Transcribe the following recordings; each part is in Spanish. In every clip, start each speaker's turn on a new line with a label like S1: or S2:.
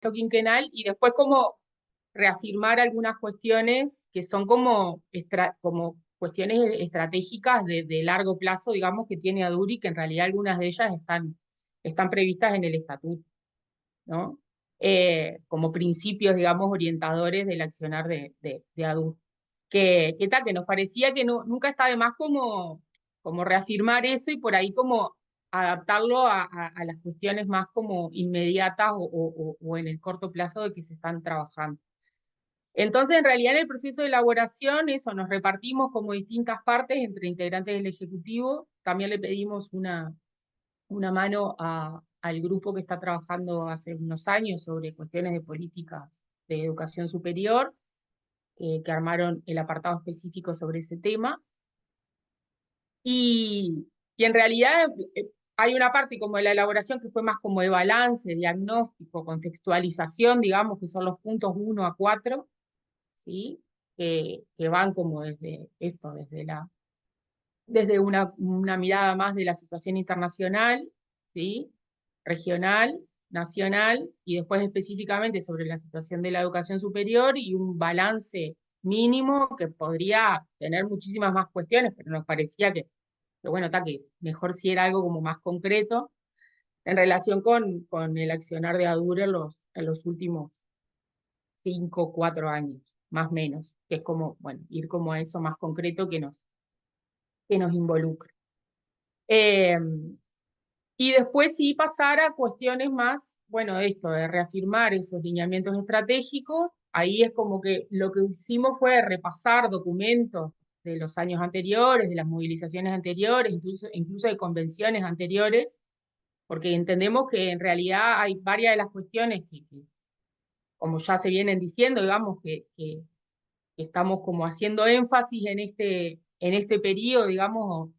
S1: presupuesto quinquenal y después como reafirmar algunas cuestiones que son como, como cuestiones estratégicas de largo plazo, digamos, que tiene ADURI, que en realidad algunas de ellas están previstas en el estatuto, ¿no? Como principios, digamos, orientadores del accionar de ADURI. Que nos parecía que nunca está de más como reafirmar eso y por ahí como adaptarlo a las cuestiones más como inmediatas o en el corto plazo de que se están trabajando. Entonces, en realidad, en el proceso de elaboración, eso, nos repartimos como distintas partes entre integrantes del Ejecutivo. También le pedimos una mano al grupo que está trabajando hace unos años sobre cuestiones de políticas de educación superior, que armaron el apartado específico sobre ese tema. Y en realidad hay una parte como de la elaboración que fue más como de balance, diagnóstico, contextualización, digamos, que son los puntos 1 a 4, ¿sí? Que van como desde esto, desde una mirada más de la situación internacional, ¿sí? Regional, nacional, y después específicamente sobre la situación de la educación superior y un balance mínimo que podría tener muchísimas más cuestiones, pero nos parecía que bueno, está que mejor si era algo como más concreto en relación con el accionar de ADUR en los últimos 5, 4 años, más o menos, que es como, bueno, ir como a eso más concreto que nos involucra. Eh, y después sí pasar a cuestiones más, bueno, esto, de reafirmar esos lineamientos estratégicos. Ahí es como que lo que hicimos fue repasar documentos de los años anteriores, de las movilizaciones anteriores, incluso de convenciones anteriores, porque entendemos que en realidad hay varias de las cuestiones como ya se vienen diciendo, digamos, que estamos como haciendo énfasis en este periodo, digamos,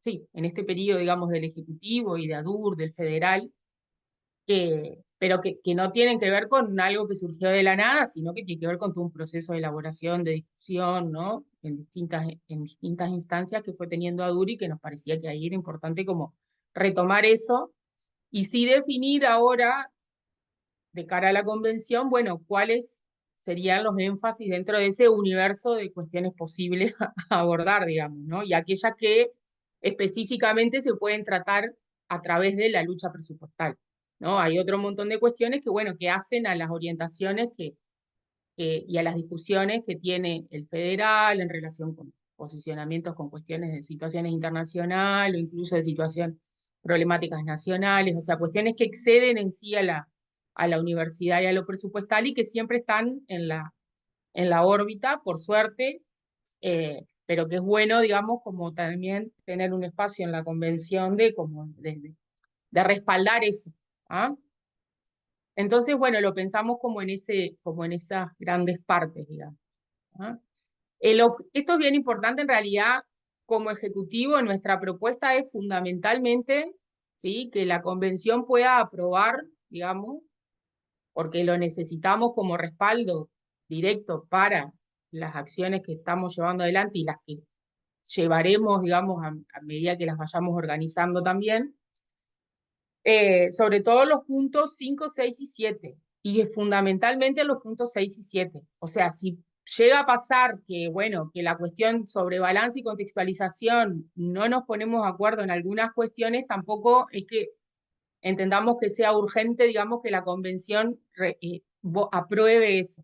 S1: sí, en este periodo, digamos, del Ejecutivo y de ADUR, del Federal, pero que no tienen que ver con algo que surgió de la nada, sino que tiene que ver con todo un proceso de elaboración, de discusión, ¿no? En distintas instancias que fue teniendo ADUR y que nos parecía que ahí era importante como retomar eso y sí definir ahora, de cara a la convención, bueno, cuáles serían los énfasis dentro de ese universo de cuestiones posibles a abordar, digamos, ¿no? Y aquellas que específicamente se pueden tratar a través de la lucha presupuestal, ¿no? Hay otro montón de cuestiones que, bueno, que hacen a las orientaciones y a las discusiones que tiene el federal en relación con posicionamientos con cuestiones de situaciones internacionales o incluso de situaciones problemáticas nacionales, o sea, cuestiones que exceden en sí a la universidad y a lo presupuestal y que siempre están en la órbita, por suerte, pero que es bueno, digamos, como también tener un espacio en la convención de respaldar eso. ¿Ah? Entonces, bueno, lo pensamos como en esas grandes partes, digamos. ¿Ah? Esto es bien importante en realidad, como ejecutivo, nuestra propuesta es fundamentalmente, ¿sí?, que la convención pueda aprobar, digamos, porque lo necesitamos como respaldo directo para las acciones que estamos llevando adelante y las que llevaremos, digamos, a medida que las vayamos organizando también, sobre todo los puntos 5, 6 y 7, y fundamentalmente los puntos 6 y 7. O sea, si llega a pasar que, bueno, que la cuestión sobre balance y contextualización no nos ponemos de acuerdo en algunas cuestiones, tampoco es que entendamos que sea urgente, digamos, que la convención apruebe eso.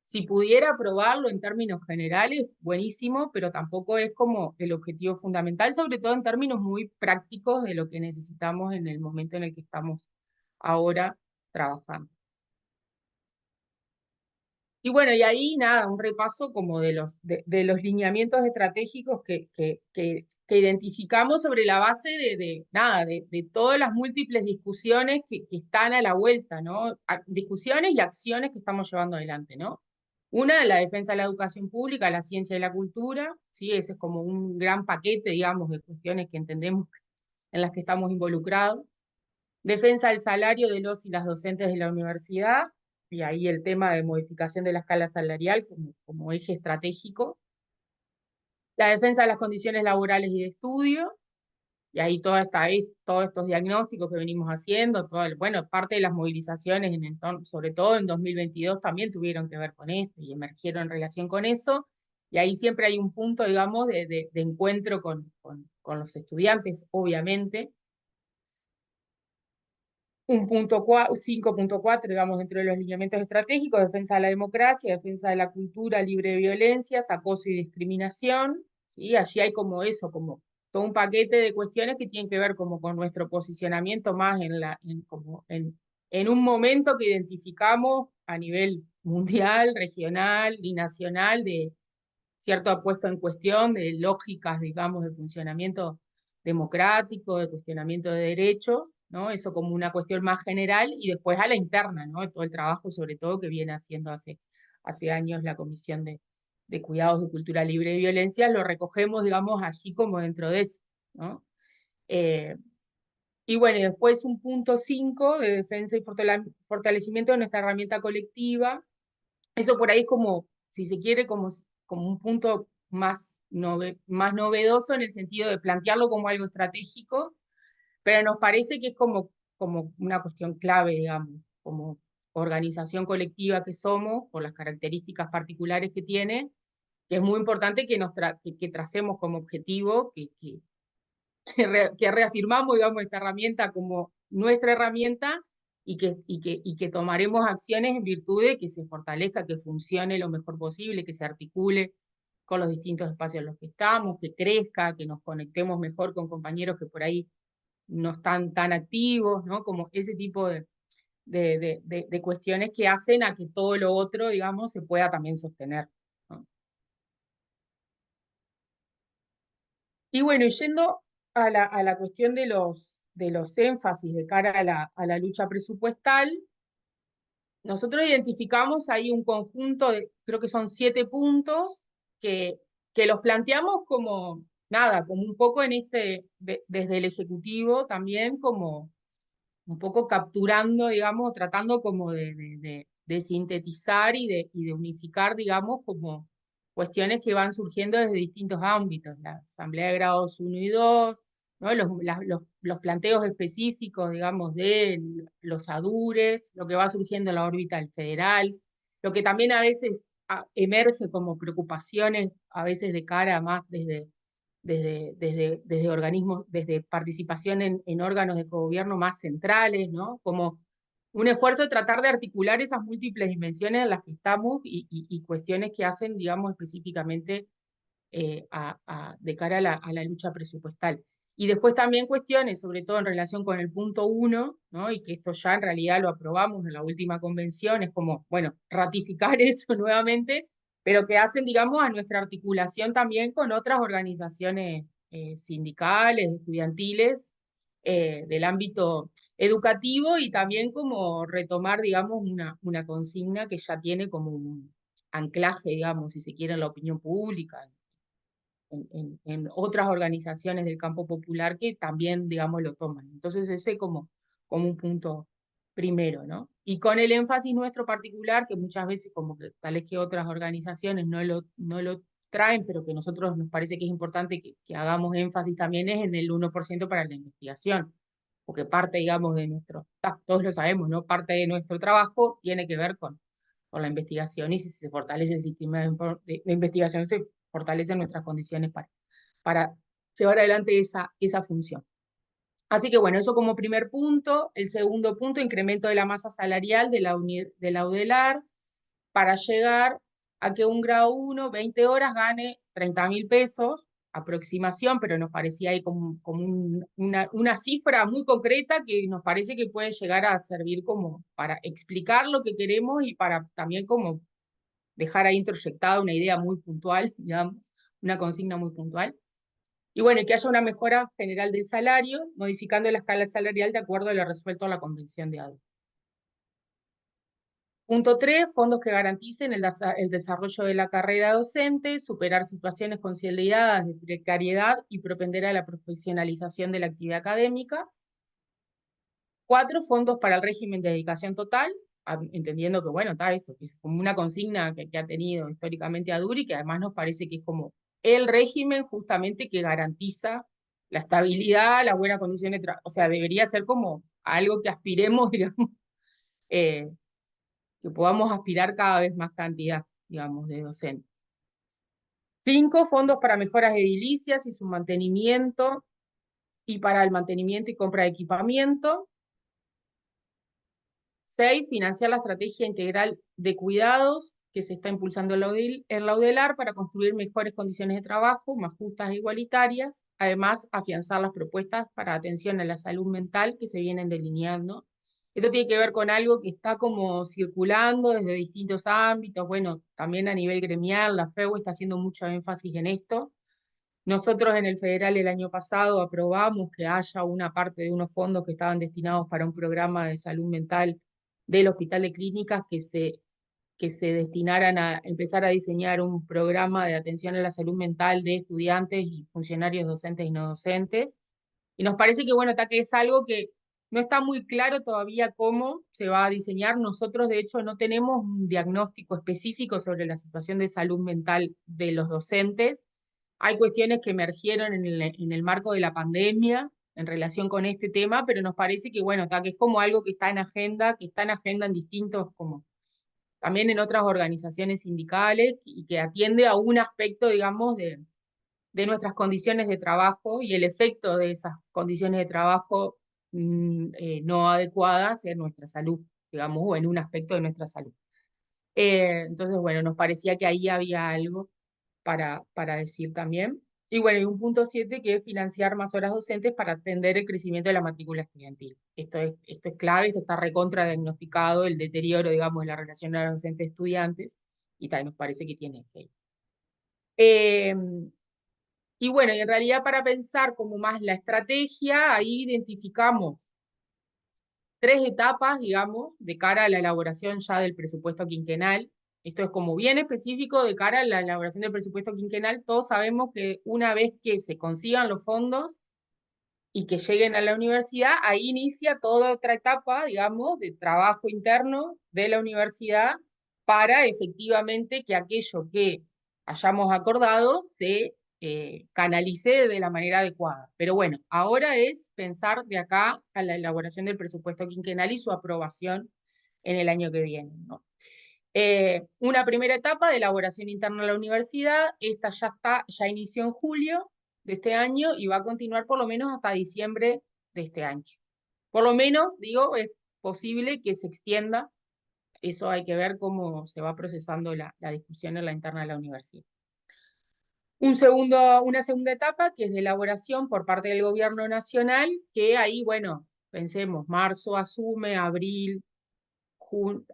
S1: Si pudiera aprobarlo en términos generales, buenísimo, pero tampoco es como el objetivo fundamental, sobre todo en términos muy prácticos de lo que necesitamos en el momento en el que estamos ahora trabajando. Y bueno, y ahí nada, un repaso como de los lineamientos estratégicos que identificamos sobre la base nada, de todas las múltiples discusiones que están a la vuelta, ¿no? Discusiones y acciones que estamos llevando adelante, ¿no? Una, la defensa de la educación pública, la ciencia y la cultura, ¿sí? Ese es como un gran paquete, digamos, de cuestiones que entendemos en las que estamos involucrados. Defensa del salario de los y las docentes de la universidad, y ahí el tema de modificación de la escala salarial como eje estratégico. La defensa de las condiciones laborales y de estudio, Y ahí todos estos diagnósticos que venimos haciendo, bueno, parte de las movilizaciones, sobre todo en 2022, también tuvieron que ver con esto y emergieron en relación con eso. Y ahí siempre hay un punto, digamos, de encuentro con los estudiantes, obviamente. Un punto 5.4, digamos, dentro de los lineamientos estratégicos: defensa de la democracia, defensa de la cultura libre de violencias, acoso y discriminación. ¿Sí? Allí hay como eso, como todo un paquete de cuestiones que tienen que ver como con nuestro posicionamiento más en un momento que identificamos a nivel mundial, regional y nacional, de cierto puesto en cuestión de lógicas, digamos, de funcionamiento democrático, de cuestionamiento de derechos, ¿no? Eso como una cuestión más general, y después a la interna, ¿no? Todo el trabajo, sobre todo, que viene haciendo hace años la Comisión de Cuidados de Cultura Libre de Violencia, lo recogemos, digamos, allí como dentro de eso, ¿no? Y bueno, y después un punto 5 de defensa y fortalecimiento de nuestra herramienta colectiva. Eso por ahí es como, si se quiere, como un punto más novedoso, en el sentido de plantearlo como algo estratégico, pero nos parece que es como una cuestión clave, digamos, como organización colectiva que somos, por las características particulares que tiene, que es muy importante que tracemos como objetivo, que reafirmamos, digamos, esta herramienta como nuestra herramienta, y que tomaremos acciones en virtud de que se fortalezca, que funcione lo mejor posible, que se articule con los distintos espacios en los que estamos, que crezca, que nos conectemos mejor con compañeros que por ahí no están tan activos, ¿no? Como ese tipo de cuestiones que hacen a que todo lo otro, digamos, se pueda también sostener, ¿no? Y bueno, yendo a la cuestión de los énfasis de cara a la lucha presupuestal, nosotros identificamos ahí un conjunto creo que son 7 puntos, que los planteamos como, nada, como un poco desde el Ejecutivo también, como un poco capturando, digamos, tratando como de sintetizar y de unificar, digamos, como cuestiones que van surgiendo desde distintos ámbitos: la Asamblea de Grados 1 y 2, ¿no? Los planteos específicos, digamos, de los ADURES, lo que va surgiendo en la órbita del federal, lo que también a veces emerge como preocupaciones, a veces de cara más desde organismos, desde participación en órganos de gobierno más centrales, ¿no? Como un esfuerzo de tratar de articular esas múltiples dimensiones en las que estamos, y cuestiones que hacen, digamos, específicamente de cara a la lucha presupuestal. Y después también cuestiones, sobre todo en relación con el punto 1, ¿no? Y que esto ya en realidad lo aprobamos en la última convención, es como, bueno, ratificar eso nuevamente, pero que hacen, digamos, a nuestra articulación también con otras organizaciones sindicales, estudiantiles, del ámbito educativo, y también como retomar, digamos, una consigna que ya tiene como un anclaje, digamos, si se quiere, en la opinión pública, en otras organizaciones del campo popular que también, digamos, lo toman. Entonces ese como un punto primero, ¿no? Y con el énfasis nuestro particular, que muchas veces como que tal vez que otras organizaciones no lo traen, pero que a nosotros nos parece que es importante que hagamos énfasis también, es en el 1% para la investigación, porque parte, digamos, todos lo sabemos, ¿no? Parte de nuestro trabajo tiene que ver con la investigación, y si se fortalece el sistema de investigación, se fortalecen nuestras condiciones para llevar adelante esa función. Así que bueno, eso como primer punto. El segundo punto: incremento de la masa salarial de la UDELAR, para llegar a que un grado 1, 20 horas, gane 30.000 pesos, aproximación, pero nos parecía ahí como una cifra muy concreta, que nos parece que puede llegar a servir como para explicar lo que queremos, y para también como dejar ahí introyectada una idea muy puntual, digamos, una consigna muy puntual. Y bueno, que haya una mejora general del salario, modificando la escala salarial de acuerdo a lo resuelto en la Convención de ADO. Punto 3, fondos que garanticen el desarrollo de la carrera docente, superar situaciones consolidadas de precariedad y propender a la profesionalización de la actividad académica. 4, fondos para el régimen de dedicación total, entendiendo que, bueno, está esto, que es como una consigna que ha tenido históricamente ADURI, que además nos parece que es como el régimen justamente que garantiza la estabilidad, la buena condición de trabajo, o sea, debería ser como algo que aspiremos, digamos, eh, que podamos aspirar cada vez más cantidad, digamos, de docentes. 5, fondos para mejoras edilicias y su mantenimiento, y para el mantenimiento y compra de equipamiento. 6, financiar la estrategia integral de cuidados que se está impulsando en la UDELAR para construir mejores condiciones de trabajo, más justas e igualitarias. Además, afianzar las propuestas para atención a la salud mental que se vienen delineando. Esto tiene que ver con algo que está como circulando desde distintos ámbitos. Bueno, también a nivel gremial, la FEU está haciendo mucho énfasis en esto. Nosotros en el federal el año pasado aprobamos que haya una parte de unos fondos que estaban destinados para un programa de salud mental del Hospital de Clínicas que se destinaran a empezar a diseñar un programa de atención a la salud mental de estudiantes y funcionarios docentes y no docentes. Y nos parece que, bueno, que es algo que no está muy claro todavía cómo se va a diseñar. Nosotros, de hecho, no tenemos un diagnóstico específico sobre la situación de salud mental de los docentes. Hay cuestiones que emergieron en el marco de la pandemia en relación con este tema, pero nos parece que, bueno, que es como algo que está en agenda, que está en agenda en distintos, como también en otras organizaciones sindicales, y que atiende a un aspecto, digamos, de nuestras condiciones de trabajo y el efecto de esas condiciones de trabajo no adecuadas en nuestra salud, digamos, o en un aspecto de nuestra salud. Entonces, bueno, nos parecía que ahí había algo para decir también. Y bueno, y un punto 7 que es financiar más horas docentes para atender el crecimiento de la matrícula estudiantil. Esto es clave, esto está recontra diagnosticado, el deterioro, digamos, de la relación a los docentes-estudiantes, y tal, nos parece que tiene que ir. Y bueno, y en realidad para pensar como más la estrategia, ahí identificamos 3 etapas, digamos, de cara a la elaboración ya del presupuesto quinquenal. Esto es como bien específico de cara a la elaboración del presupuesto quinquenal. Todos sabemos que una vez que se consigan los fondos y que lleguen a la universidad, ahí inicia toda otra etapa, digamos, de trabajo interno de la universidad para efectivamente que aquello que hayamos acordado se canalice de la manera adecuada. Pero bueno, ahora es pensar de acá a la elaboración del presupuesto quinquenal y su aprobación en el año que viene, ¿no? Una primera etapa de elaboración interna de la universidad, esta ya inició en julio de este año y va a continuar por lo menos hasta diciembre de este año. Por lo menos, digo, es posible que se extienda, eso hay que ver cómo se va procesando la discusión en la interna de la universidad. Una segunda etapa que es de elaboración por parte del gobierno nacional, que ahí, bueno, pensemos, marzo asume, abril,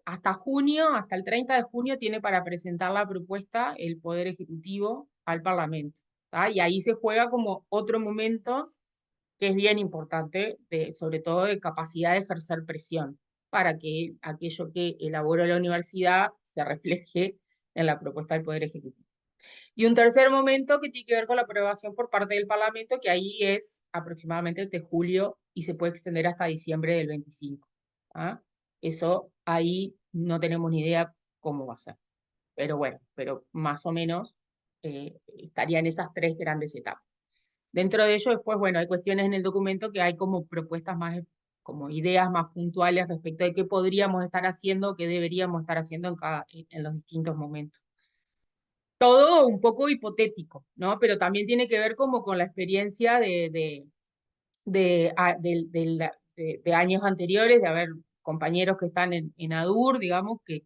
S1: hasta junio, hasta el 30 de junio, tiene para presentar la propuesta el Poder Ejecutivo al Parlamento. ¿Tá? Y ahí se juega como otro momento que es bien importante, sobre todo de capacidad de ejercer presión, para que aquello que elaboró la universidad se refleje en la propuesta del Poder Ejecutivo. Y un tercer momento que tiene que ver con la aprobación por parte del Parlamento, que ahí es aproximadamente de julio y se puede extender hasta diciembre del 25. ¿Ah? Eso ahí no tenemos ni idea cómo va a ser. Pero bueno, pero más o menos estarían esas 3 grandes etapas. Dentro de ello, después, bueno, hay cuestiones en el documento que hay como propuestas más, como ideas más puntuales respecto de qué podríamos estar haciendo, qué deberíamos estar haciendo en los distintos momentos. Todo un poco hipotético, ¿no? Pero también tiene que ver como con la experiencia de años anteriores, de haber compañeros que están en ADUR, digamos, que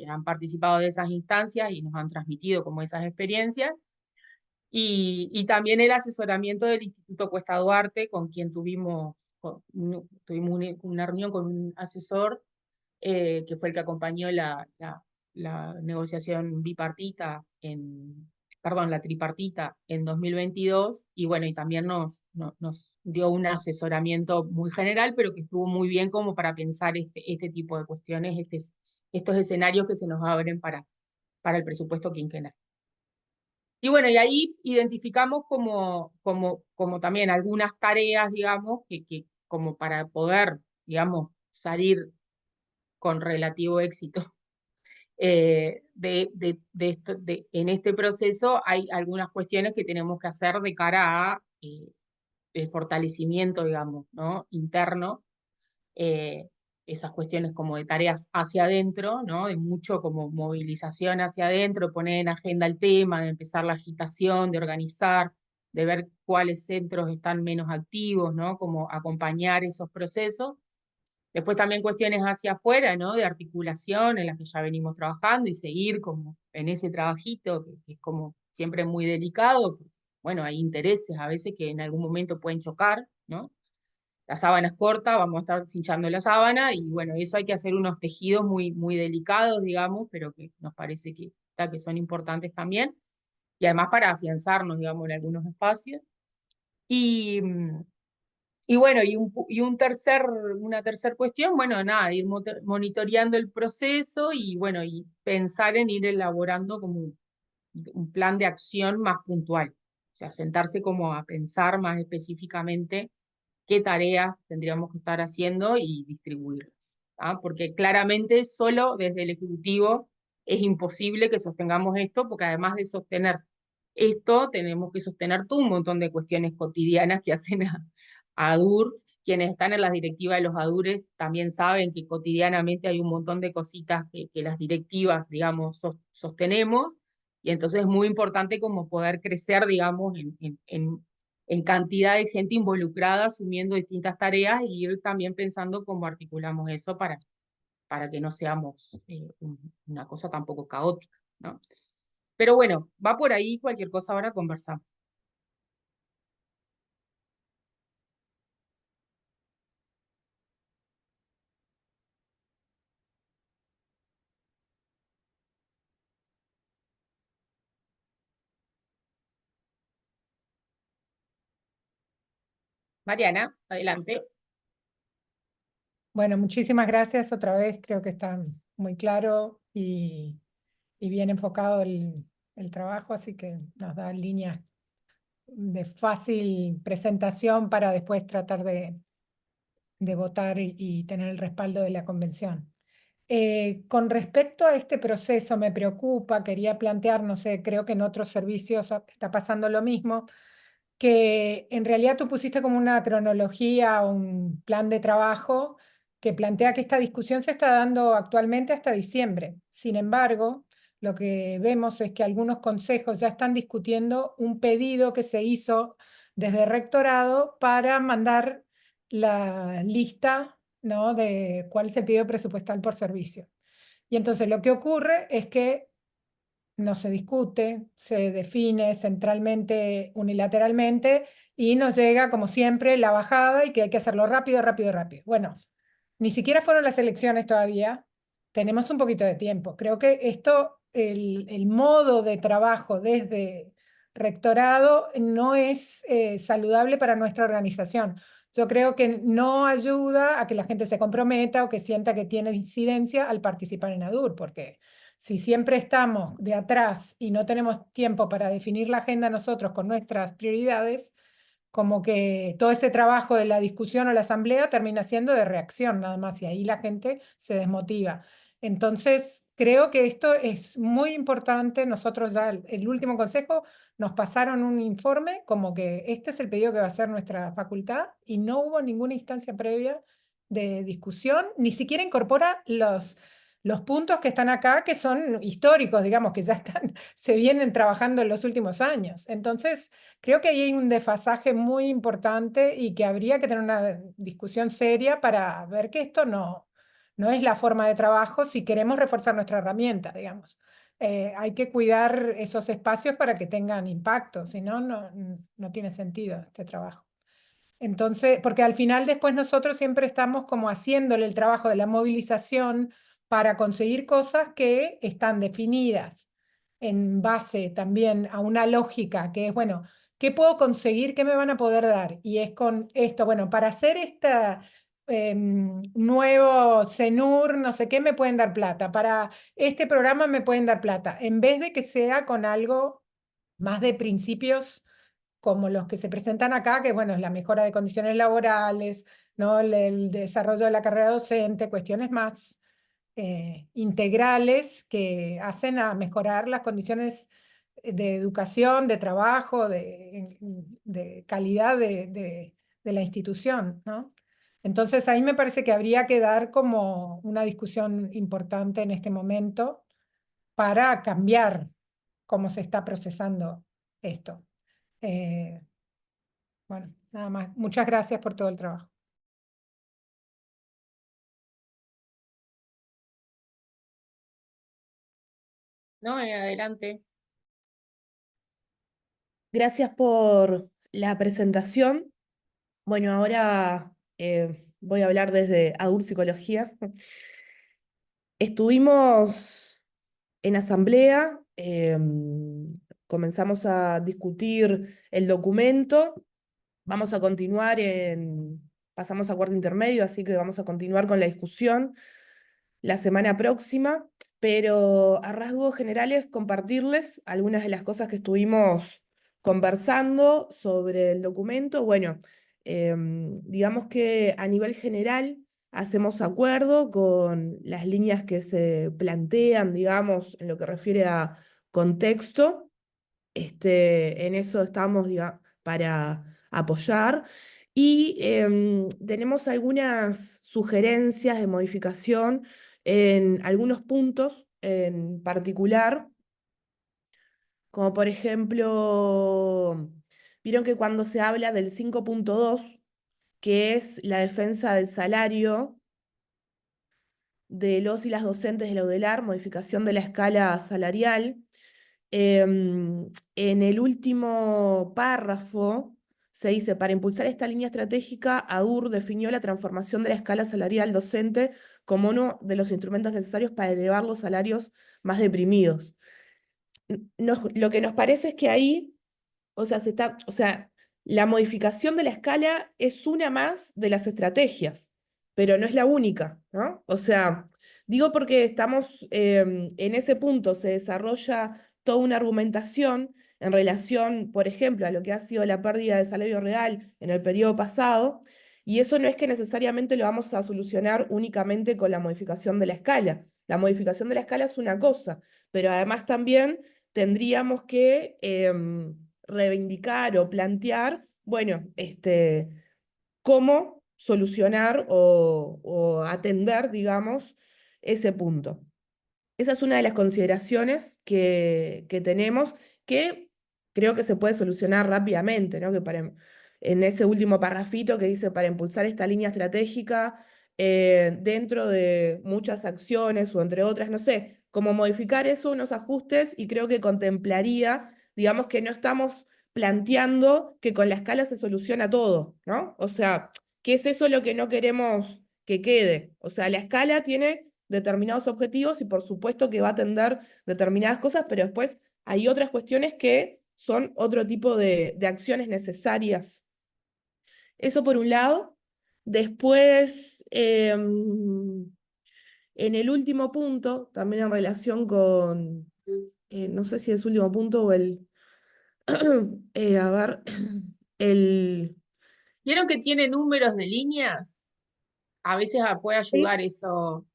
S1: han participado de esas instancias y nos han transmitido como esas experiencias. Y también el asesoramiento del Instituto Cuesta Duarte, con quien tuvimos una reunión con un asesor que fue el que acompañó la negociación bipartita perdón, la tripartita en 2022, y bueno, y también nos dio un asesoramiento muy general, pero que estuvo muy bien como para pensar este tipo de cuestiones, estos escenarios que se nos abren para el presupuesto quinquenal. Y bueno, y ahí identificamos como también algunas tareas, digamos, que como para poder, digamos, salir con relativo éxito en este proceso hay algunas cuestiones que tenemos que hacer de cara a el fortalecimiento, digamos, ¿no? Interno, eh, esas cuestiones como de tareas hacia adentro, ¿no? De mucho como movilización hacia adentro, poner en agenda el tema, de empezar la agitación, de organizar, de ver cuáles centros están menos activos, ¿no? Como acompañar esos procesos. Después también cuestiones hacia afuera, ¿no? De articulación en las que ya venimos trabajando y seguir como en ese trabajito, que es como siempre muy delicado. Bueno, hay intereses a veces que en algún momento pueden chocar, ¿no? La sábana es corta, vamos a estar cinchando la sábana y bueno, eso hay que hacer unos tejidos muy, muy delicados, digamos, pero que nos parece que son importantes también. Y además para afianzarnos, digamos, en algunos espacios. Y, y bueno, una tercer cuestión, bueno, nada, ir monitoreando el proceso y bueno, y pensar en ir elaborando como un plan de acción más puntual. O sea, sentarse como a pensar más específicamente qué tareas tendríamos que estar haciendo y distribuirlas. ¿Ah? Porque claramente solo desde el Ejecutivo es imposible que sostengamos esto, porque además de sostener esto, tenemos que sostener todo un montón de cuestiones cotidianas que hacen a ADUR. Quienes están en las directivas de los ADURes también saben que cotidianamente hay un montón de cositas que las directivas, digamos, sostenemos, y entonces es muy importante como poder crecer, digamos, en cantidad de gente involucrada asumiendo distintas tareas y ir también pensando cómo articulamos eso para que no seamos una cosa tampoco caótica, ¿no? Pero bueno, va por ahí, cualquier cosa ahora conversamos. Mariana, adelante.
S2: Bueno, muchísimas gracias otra vez. Creo que está muy claro y bien enfocado el trabajo, así que nos da líneas de fácil presentación para después tratar de votar y tener el respaldo de la convención. Con respecto a este proceso, me preocupa, quería plantear, no sé, creo que en otros servicios está pasando lo mismo, que en realidad tú pusiste como una cronología, un plan de trabajo que plantea que esta discusión se está dando actualmente hasta diciembre. Sin embargo, lo que vemos es que algunos consejos ya están discutiendo un pedido que se hizo desde rectorado para mandar la lista, ¿no?, de cuál es el pedido presupuestal por servicio. Y entonces lo que ocurre es que no se discute, se define centralmente, unilateralmente, y nos llega, como siempre, la bajada y que hay que hacerlo rápido, rápido, rápido. Bueno, ni siquiera fueron las elecciones todavía, tenemos un poquito de tiempo. Creo que esto, el modo de trabajo desde rectorado no es saludable para nuestra organización. Yo creo que no ayuda a que la gente se comprometa o que sienta que tiene incidencia al participar en ADUR, porque si siempre estamos de atrás y no tenemos tiempo para definir la agenda nosotros con nuestras prioridades, como que todo ese trabajo de la discusión o la asamblea termina siendo de reacción nada más y ahí la gente se desmotiva. Entonces, creo que esto es muy importante. Nosotros ya el último consejo nos pasaron un informe como que este es el pedido que va a hacer nuestra facultad y no hubo ninguna instancia previa de discusión, ni siquiera incorpora los puntos que están acá, que son históricos, digamos, que ya están, se vienen trabajando en los últimos años. Entonces, creo que ahí hay un desfasaje muy importante y que habría que tener una discusión seria para ver que esto no es la forma de trabajo si queremos reforzar nuestra herramienta, digamos. Hay que cuidar esos espacios para que tengan impacto, si no, no tiene sentido este trabajo. Entonces, porque al final después nosotros siempre estamos como haciéndole el trabajo de la movilización para conseguir cosas que están definidas en base también a una lógica que es, bueno, ¿qué puedo conseguir? ¿Qué me van a poder dar? Y es con esto, bueno, para hacer esta nuevo CENUR, no sé qué, me pueden dar plata. Para este programa me pueden dar plata. En vez de que sea con algo más de principios como los que se presentan acá, que bueno, es la mejora de condiciones laborales, ¿no? El desarrollo de la carrera docente, cuestiones más integrales que hacen a mejorar las condiciones de educación, de trabajo, de calidad de la institución, ¿no? Entonces ahí me parece que habría que dar como una discusión importante en este momento para cambiar cómo se está procesando esto. Eh, bueno, nada más. Muchas gracias por todo el trabajo.
S1: ¿No? Adelante.
S3: Gracias por la presentación. Bueno, ahora voy a hablar desde ADUR Psicología. Estuvimos en asamblea, comenzamos a discutir el documento, vamos a continuar pasamos a cuarto intermedio, así que vamos a continuar con la discusión la semana próxima, pero a rasgos generales compartirles algunas de las cosas que estuvimos conversando sobre el documento. Bueno, digamos que a nivel general hacemos acuerdo con las líneas que se plantean, digamos, en lo que refiere a contexto. En eso estamos para apoyar. Y tenemos algunas sugerencias de modificación en algunos puntos en particular, como por ejemplo, vieron que cuando se habla del 5.2, que es la defensa del salario de los y las docentes de la UDELAR, modificación de la escala salarial. En el último párrafo se dice, para impulsar esta línea estratégica, ADUR definió la transformación de la escala salarial docente como uno de los instrumentos necesarios para elevar los salarios más deprimidos. Lo que nos parece es que ahí, o sea, la modificación de la escala es una más de las estrategias, pero no es la única, ¿no? O sea, digo porque estamos en ese punto, se desarrolla toda una argumentación en relación, por ejemplo, a lo que ha sido la pérdida de salario real en el periodo pasado, y eso no es que necesariamente lo vamos a solucionar únicamente con la modificación de la escala. La modificación de la escala es una cosa, pero además también tendríamos que reivindicar o plantear, bueno, cómo solucionar o atender, digamos, ese punto. Esa es una de las consideraciones que tenemos, que creo que se puede solucionar rápidamente, ¿no? En ese último parrafito que dice, para impulsar esta línea estratégica, dentro de muchas acciones o entre otras, no sé, cómo modificar eso, unos ajustes, y creo que contemplaría, digamos que no estamos planteando que con la escala se soluciona todo, ¿no? O sea, ¿qué es eso lo que no queremos que quede? O sea, la escala tiene determinados objetivos y por supuesto que va a atender determinadas cosas, pero después hay otras cuestiones que son otro tipo de acciones necesarias. Eso por un lado. Después, en el último punto, también en relación con, no sé si es el último punto o a ver, el...
S1: ¿Vieron que tiene números de líneas? A veces puede ayudar eso.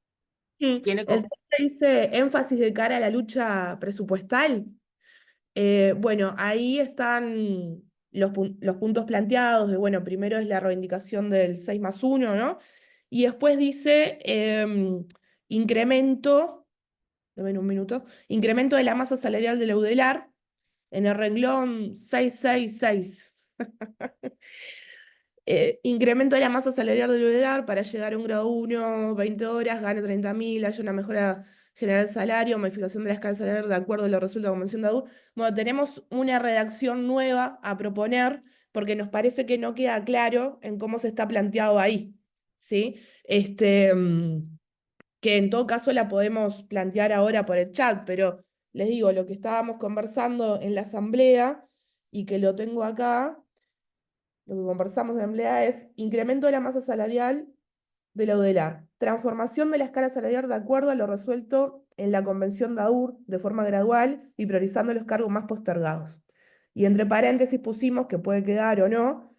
S1: Tiene
S3: El 6 dice énfasis de cara a la lucha presupuestal. Bueno, ahí están los puntos planteados de, bueno, primero es la reivindicación del 6+1, ¿no? Y después dice incremento, dame un minuto, incremento de la masa salarial de la UDELAR en el renglón 666. Incremento de la masa salarial del UDELAR para llegar a un grado 1, 20 horas, gane 30.000, haya una mejora general del salario, modificación de la escala salarial de acuerdo a lo resuelto de la Convención de ADU. Bueno, tenemos una redacción nueva a proponer porque nos parece que no queda claro en cómo se está planteado ahí, ¿sí? Que en todo caso la podemos plantear ahora por el chat, pero les digo, lo que estábamos conversando en la asamblea y que lo tengo acá, lo que conversamos en la asamblea es incremento de la masa salarial de la UDELAR, transformación de la escala salarial de acuerdo a lo resuelto en la convención de ADUR de forma gradual y priorizando los cargos más postergados. Y entre paréntesis pusimos que puede quedar o no,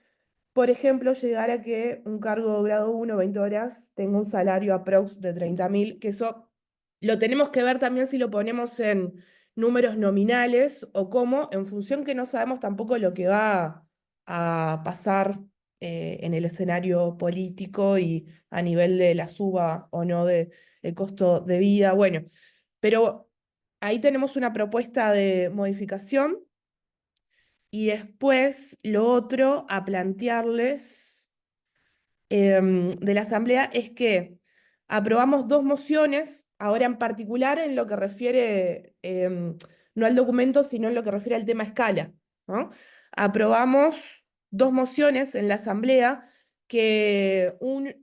S3: por ejemplo, llegar a que un cargo de grado 1, 20 horas, tenga un salario aprox de 30.000, que eso lo tenemos que ver también si lo ponemos números nominales o cómo, en función que no sabemos tampoco lo que va a pasar en el escenario político y a nivel de la suba o no del costo de vida. Bueno, pero ahí tenemos una propuesta de modificación y después lo otro a plantearles de la Asamblea es que aprobamos dos mociones, ahora en particular en lo que refiere no al documento, sino en lo que refiere al tema escala, ¿no? Aprobamos dos mociones en la Asamblea que una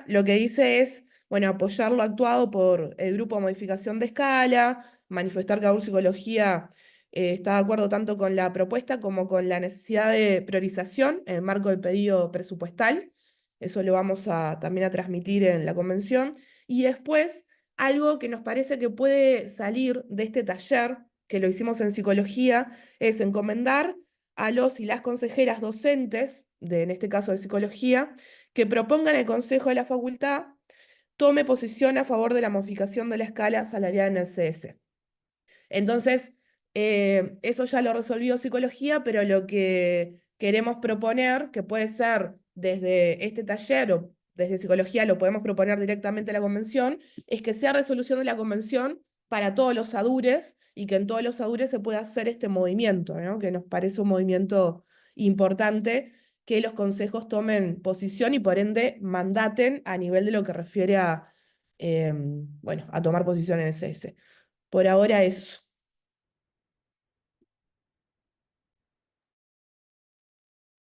S3: lo que dice es, bueno, apoyar lo actuado por el Grupo de Modificación de Escala, manifestar que AUR Psicología está de acuerdo tanto con la propuesta como con la necesidad de priorización en el marco del pedido presupuestal. Eso lo vamos a, también a transmitir en la convención. Y después, algo que nos parece que puede salir de este taller, que lo hicimos en psicología, es encomendar a los y las consejeras docentes, en este caso de psicología, que propongan el Consejo de la Facultad tome posición a favor de la modificación de la escala salarial en el CS. Entonces, eso ya lo resolvió psicología, pero lo que queremos proponer, que puede ser desde este taller o desde psicología lo podemos proponer directamente a la convención, es que sea resolución de la convención para todos los adures y que en todos los adures se pueda hacer este movimiento, ¿no? Que nos parece un movimiento importante que los consejos tomen posición y por ende mandaten a nivel de lo que refiere a, bueno, a tomar posición en el CS. Por ahora eso.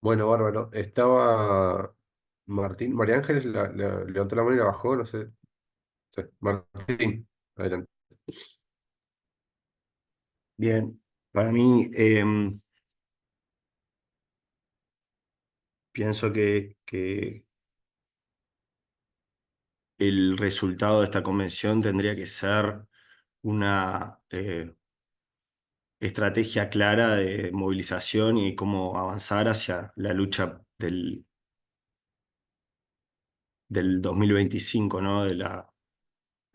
S4: Bueno, bárbaro. Estaba Martín, María Ángeles levantó la mano y la bajó, no sé. Sí. Martín, adelante.
S5: Bien, para mí pienso que el resultado de esta convención tendría que ser una estrategia clara de movilización y cómo avanzar hacia la lucha del 2025, ¿no? De la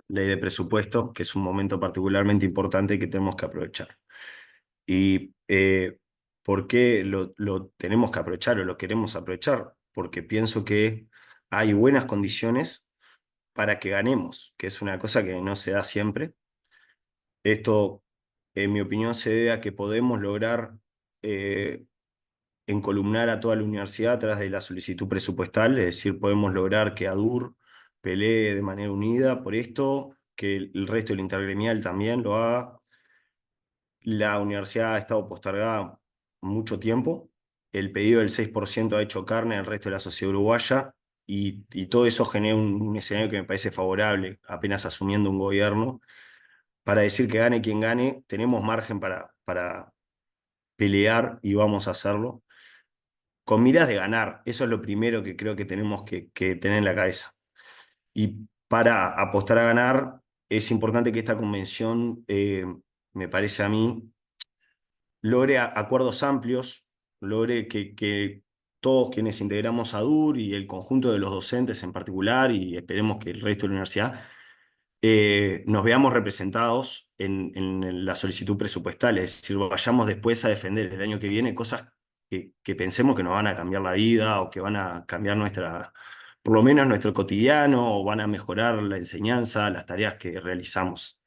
S5: ley de presupuesto, que es un momento particularmente importante que tenemos que aprovechar. ¿Y por qué lo tenemos que aprovechar o lo queremos aprovechar? Porque pienso que hay buenas condiciones para que ganemos, que es una cosa que no se da siempre. Esto, en mi opinión, se debe a que podemos lograr encolumnar a toda la universidad atrás de la solicitud presupuestal, es decir, podemos lograr que ADUR pelee de manera unida por esto, que el resto del intergremial también lo haga. La universidad ha estado postergada mucho tiempo. El pedido del 6% ha hecho carne en el resto de la sociedad uruguaya y todo eso genera un escenario que me parece favorable, apenas asumiendo un gobierno. Para decir que gane quien gane, tenemos margen para pelear y vamos a hacerlo. Con miras de ganar, eso es lo primero que creo que tenemos que tener en la cabeza. Y para apostar a ganar, es importante que esta convención, me parece a mí, logre acuerdos amplios, logre que todos quienes integramos a DUR y el conjunto de los docentes en particular, y esperemos que el resto de la universidad, nos veamos representados en la solicitud presupuestal, es decir, vayamos después a defender el año que viene cosas que pensemos que nos van a cambiar la vida o que van a cambiar por lo menos nuestro cotidiano o van a mejorar la enseñanza, las tareas que realizamos.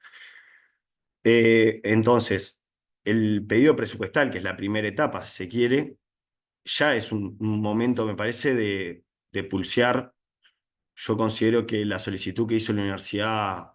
S5: Entonces, el pedido presupuestal, que es la primera etapa, si se quiere, ya es un momento, me parece, de pulsear. Yo considero que la solicitud que hizo la universidad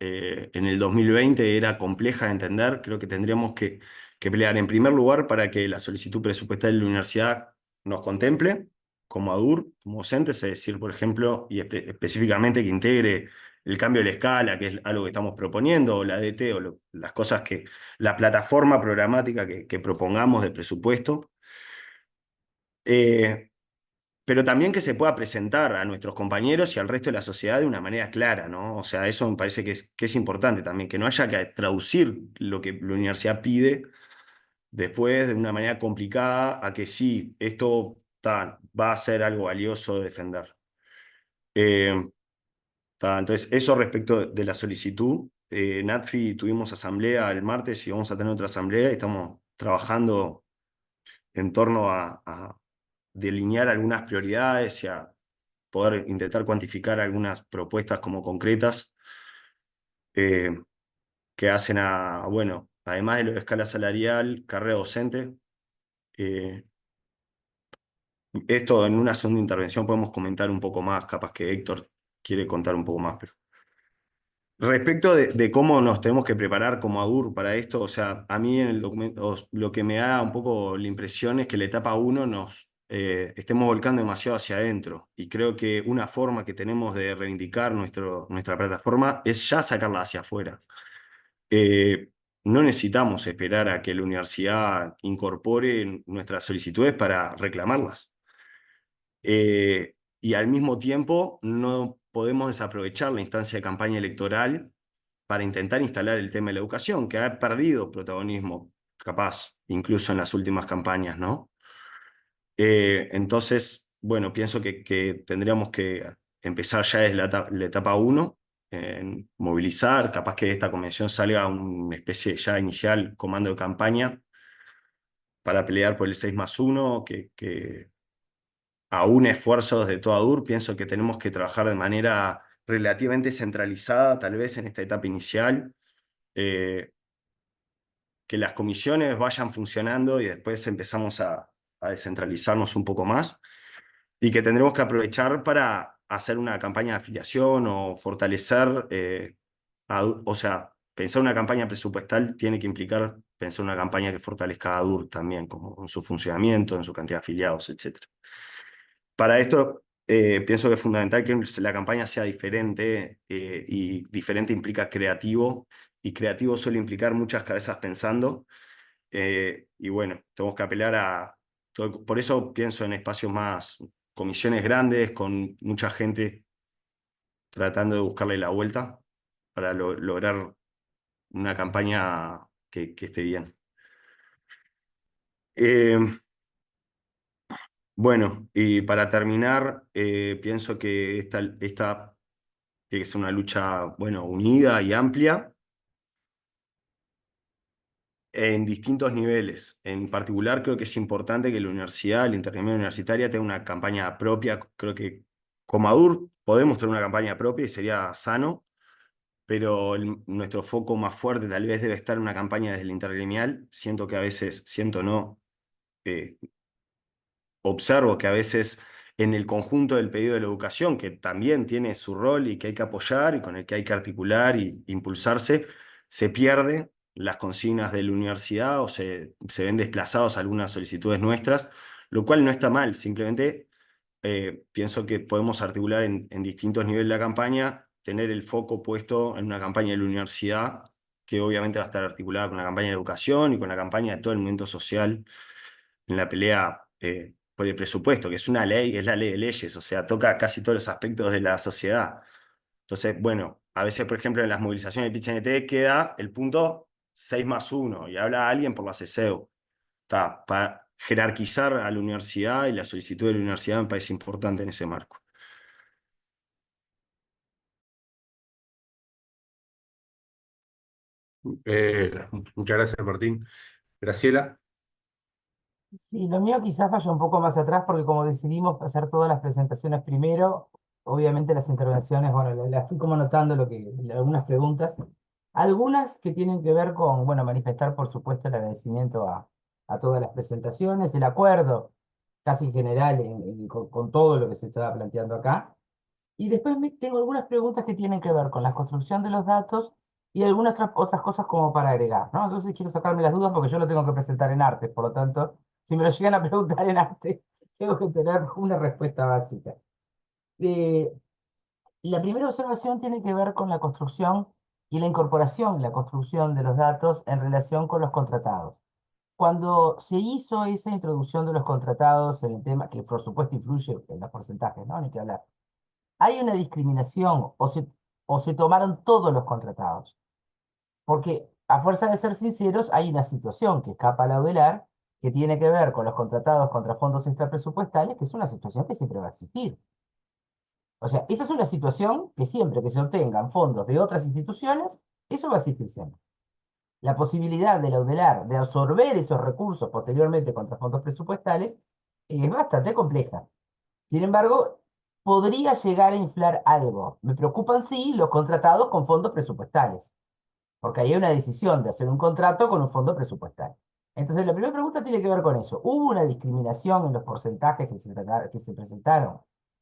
S5: en el 2020 era compleja de entender. Creo que tendríamos que pelear en primer lugar para que la solicitud presupuestal de la universidad nos contemple como ADUR, como docentes, es decir, por ejemplo, y específicamente que integre el cambio de la escala, que es algo que estamos proponiendo, o la DT, o las cosas la plataforma programática que propongamos de presupuesto. Eh, pero también que se pueda presentar a nuestros compañeros y al resto de la sociedad de una manera clara, ¿no? O sea, eso me parece que es importante también, que no haya que traducir lo que la universidad pide después de una manera complicada a que sí, esto va a ser algo valioso de defender. Eh, Entonces, eso respecto de la solicitud. NATFI tuvimos asamblea el martes y vamos a tener otra asamblea y estamos trabajando en torno a delinear algunas prioridades y a poder intentar cuantificar algunas propuestas como concretas eh, que hacen bueno, además de lo de escala salarial, carrera docente. eh, Esto en una segunda intervención podemos comentar un poco más, capaz que Héctor quiere contar un poco más, pero respecto de cómo nos tenemos que preparar como ADUR para esto, o sea, a mí en el documento lo que me da un poco la impresión es que la etapa 1 nos estemos volcando demasiado hacia adentro. Y creo que una forma que tenemos de reivindicar nuestra plataforma es ya sacarla hacia afuera. No necesitamos esperar a que la universidad incorpore nuestras solicitudes para reclamarlas. Y al mismo tiempo no podemos desaprovechar la instancia de campaña electoral para intentar instalar el tema de la educación, que ha perdido protagonismo, capaz, incluso en las últimas campañas, ¿no? Entonces, bueno, pienso que tendríamos que empezar ya desde la etapa 1, en movilizar, capaz que de esta convención salga una especie ya inicial comando de campaña para pelear por el 6+1, que aún esfuerzos de toda ADUR, pienso que tenemos que trabajar de manera relativamente centralizada, tal vez en esta etapa inicial, eh, que las comisiones vayan funcionando y después empezamos a descentralizarnos un poco más, y que tendremos que aprovechar para hacer una campaña de afiliación o fortalecer, o sea, pensar una campaña presupuestal tiene que implicar pensar una campaña que fortalezca a ADUR también, como en su funcionamiento, en su cantidad de afiliados, etc. Para esto, pienso que es fundamental que la campaña sea diferente, y diferente implica creativo, y creativo suele implicar muchas cabezas pensando, y bueno, tenemos que apelar por eso pienso en espacios más, comisiones grandes, con mucha gente tratando de buscarle la vuelta para lograr una campaña que esté bien. Eh, bueno, y para terminar, pienso que esta tiene que ser una lucha, bueno, unida y amplia en distintos niveles. En particular, creo que es importante que la universidad, la intermedia universitaria, tenga una campaña propia. Creo que como ADUR podemos tener una campaña propia y sería sano, pero nuestro foco más fuerte tal vez debe estar en una campaña desde el intergremial. Siento que a veces, siento no, eh, observo que a veces en el conjunto del pedido de la educación, que también tiene su rol y que hay que apoyar y con el que hay que articular y impulsarse, se pierde las consignas de la universidad o se ven desplazados algunas solicitudes nuestras, lo cual no está mal, simplemente pienso que podemos articular en distintos niveles de la campaña, tener el foco puesto en una campaña de la universidad, que obviamente va a estar articulada con la campaña de educación y con la campaña de todo el movimiento social en la pelea por el presupuesto, que es una ley, es la ley de leyes, o sea, toca casi todos los aspectos de la sociedad. Entonces, bueno, a veces, por ejemplo, en las movilizaciones del PIT-CNT queda el punto 6+1 y habla alguien por la CESEU. Para jerarquizar a la universidad y la solicitud de la universidad me parece importante en ese marco.
S4: Muchas gracias, Martín. Graciela.
S6: Sí, lo mío quizás vaya un poco más atrás porque como decidimos hacer todas las presentaciones primero, obviamente las intervenciones, bueno, las fui como anotando algunas preguntas, algunas que tienen que ver con, bueno, manifestar por supuesto el agradecimiento a todas las presentaciones, el acuerdo casi general con todo lo que se estaba planteando acá. Y después tengo algunas preguntas que tienen que ver con la construcción de los datos y algunas otras cosas como para agregar, ¿no? Entonces quiero sacarme las dudas porque yo lo tengo que presentar en arte, por lo tanto, si me lo llegan a preguntar en arte, tengo que tener una respuesta básica. Eh, la primera observación tiene que ver con la construcción y la incorporación, la construcción de los datos en relación con los contratados. Cuando se hizo esa introducción de los contratados en el tema, que por supuesto influye en los porcentajes, ¿no? Ni que hablar. ¿Hay una discriminación o se tomaron todos los contratados? Porque a fuerza de ser sinceros, hay una situación que escapa a la UDELAR que tiene que ver con los contratados contra fondos extrapresupuestales, que es una situación que siempre va a existir. O sea, esa es una situación que siempre que se obtengan fondos de otras instituciones, eso va a existir siempre. La posibilidad de laudelar, de absorber esos recursos posteriormente contra fondos presupuestales, es bastante compleja. Sin embargo, podría llegar a inflar algo. Me preocupan, sí, los contratados con fondos presupuestales, porque ahí hay una decisión de hacer un contrato con un fondo presupuestal. Entonces, la primera pregunta tiene que ver con eso. ¿Hubo una discriminación en los porcentajes que se presentaron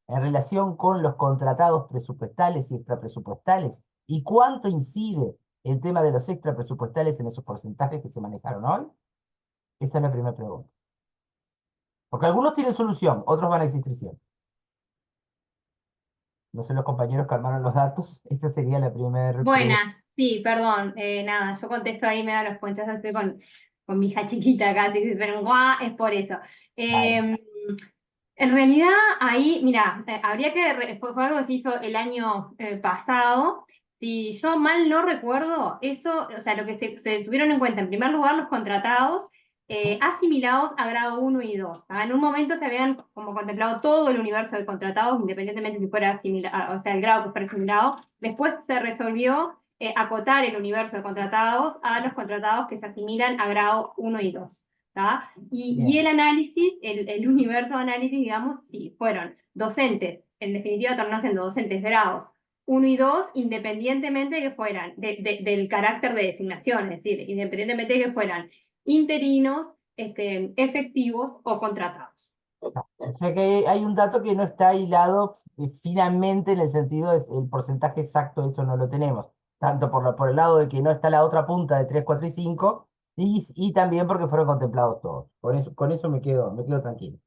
S6: en relación con los contratados presupuestales y extrapresupuestales? ¿Y cuánto incide el tema de los extrapresupuestales en esos porcentajes que se manejaron hoy? Esa es la primera pregunta. Porque algunos tienen solución, otros van a existir siempre. No sé los compañeros que armaron los datos. Esta sería la primera pregunta.
S7: Buenas, sí, perdón, nada, yo contesto ahí, me da los puntos, estoy con mi hija chiquita acá, si dicen guau, es por eso.
S6: Vale.
S7: En realidad, ahí, mira, habría que, fue algo que se hizo el año pasado, si yo mal no recuerdo, eso, o sea, lo que se tuvieron en cuenta, en primer lugar, los contratados asimilados a grado 1 y 2. ¿Ah? En un momento se habían como contemplado todo el universo de contratados, independientemente si fuera o sea, el grado que fuera asimilado. Después se resolvió acotar el universo de contratados a los contratados que se asimilan a grado 1 y 2. Y el análisis, el universo de análisis, digamos, sí, fueron docentes, en definitiva terminó siendo docentes grados 1 y 2, independientemente de que fueran del carácter de designación, es decir, independientemente de que fueran interinos, efectivos o contratados.
S6: O sea que hay un dato que no está hilado finamente en el sentido de el porcentaje exacto, eso no lo tenemos. Tanto por el lado de que no está la otra punta de 3, 4 y 5, y también porque fueron contemplados todos. Con eso me quedo tranquilo.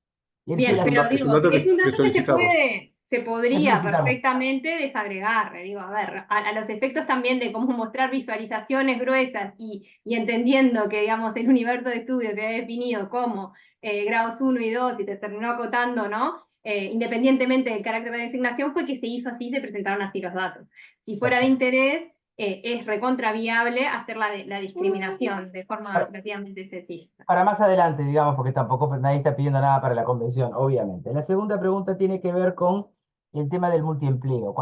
S6: Y
S7: Bien,
S4: Es un,
S7: pero
S4: es un
S7: digo,
S4: dato
S7: es un
S4: que
S7: dato que
S4: solicitamos.
S7: se
S6: ¿Qué
S7: podría
S6: solicitamos?
S7: perfectamente desagregar, digo, a ver, a los efectos también de cómo mostrar visualizaciones gruesas y entendiendo que, digamos, el universo de estudio se ha definido como grados 1 y 2 y te terminó acotando, ¿no? Independientemente del carácter de designación, fue que se hizo así, se presentaron así los datos. Si fuera de interés, es recontraviable hacer la discriminación de forma relativamente sencilla.
S6: Para más adelante, digamos, porque tampoco nadie está pidiendo nada para la convención, obviamente. La segunda pregunta tiene que ver con el tema del multiempleo.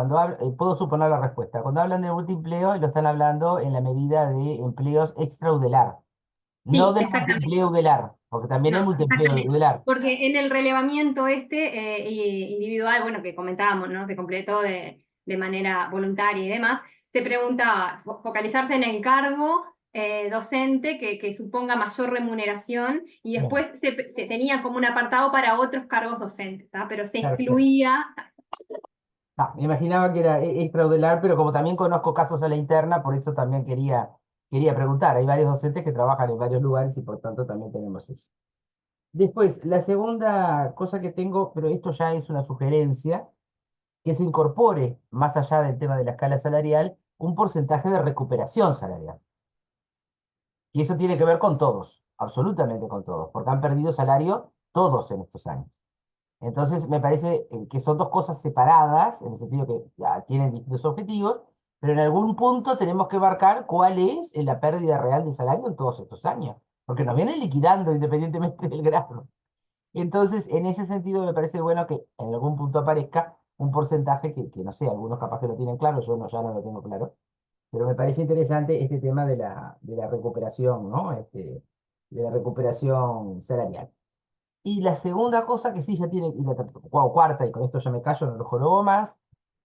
S6: Puedo suponer la respuesta. Cuando hablan de multiempleo, lo están hablando en la medida de empleos extraudelar, no
S7: Sí,
S6: del
S7: exactamente.
S6: multiempleo udelar, porque también hay
S7: No,
S6: multiempleo
S7: exactamente.
S6: udelar.
S7: Porque en el relevamiento individual, bueno, que comentábamos, ¿no? Se completó de manera voluntaria y demás, se preguntaba focalizarse en el cargo docente que suponga mayor remuneración y
S6: Bien,
S7: después se tenía como un apartado para otros cargos docentes, ¿tá? Pero se
S6: perfecto.
S7: excluía.
S6: Me imaginaba que era extraudelar, pero como también conozco casos a la interna, por eso también quería preguntar. Hay varios docentes que trabajan en varios lugares y por tanto también tenemos eso. Después, la segunda cosa que tengo, pero esto ya es una sugerencia, que se incorpore, más allá del tema de la escala salarial, un porcentaje de recuperación salarial. Y eso tiene que ver con todos, absolutamente con todos, porque han perdido salario todos en estos años. Entonces, me parece que son dos cosas separadas, en el sentido que ya tienen distintos objetivos, pero en algún punto tenemos que marcar cuál es la pérdida real de salario en todos estos años, porque nos vienen liquidando independientemente del grado. Entonces, en ese sentido, me parece bueno que en algún punto aparezca un porcentaje que no sé, algunos capaz que lo tienen claro, yo no, ya no lo tengo claro, pero me parece interesante este tema de la recuperación, ¿no? De la recuperación salarial. Y la segunda cosa que sí ya tiene, y cuarta, y con esto ya me callo, no lo jorobo más,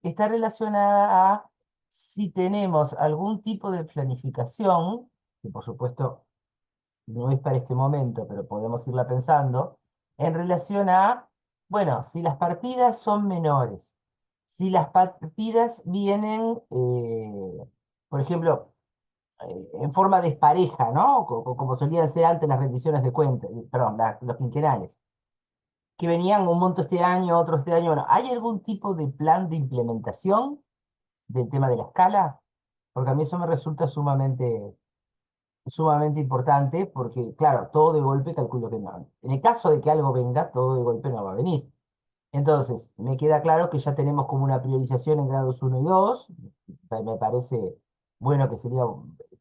S6: está relacionada a si tenemos algún tipo de planificación, que por supuesto no es para este momento, pero podemos irla pensando, en relación a, bueno, si las partidas son menores, si las partidas vienen, por ejemplo, en forma despareja, ¿no? Como solían ser antes las rendiciones de cuentas, perdón, los quinquenales, que venían un monto este año, otro este año. Bueno, ¿hay algún tipo de plan de implementación del tema de la escala? Porque a mí eso me resulta sumamente importante, porque, claro, todo de golpe calculo que no. En el caso de que algo venga, todo de golpe no va a venir. Entonces, me queda claro que ya tenemos como una priorización en grados 1 y 2. Me parece bueno que sería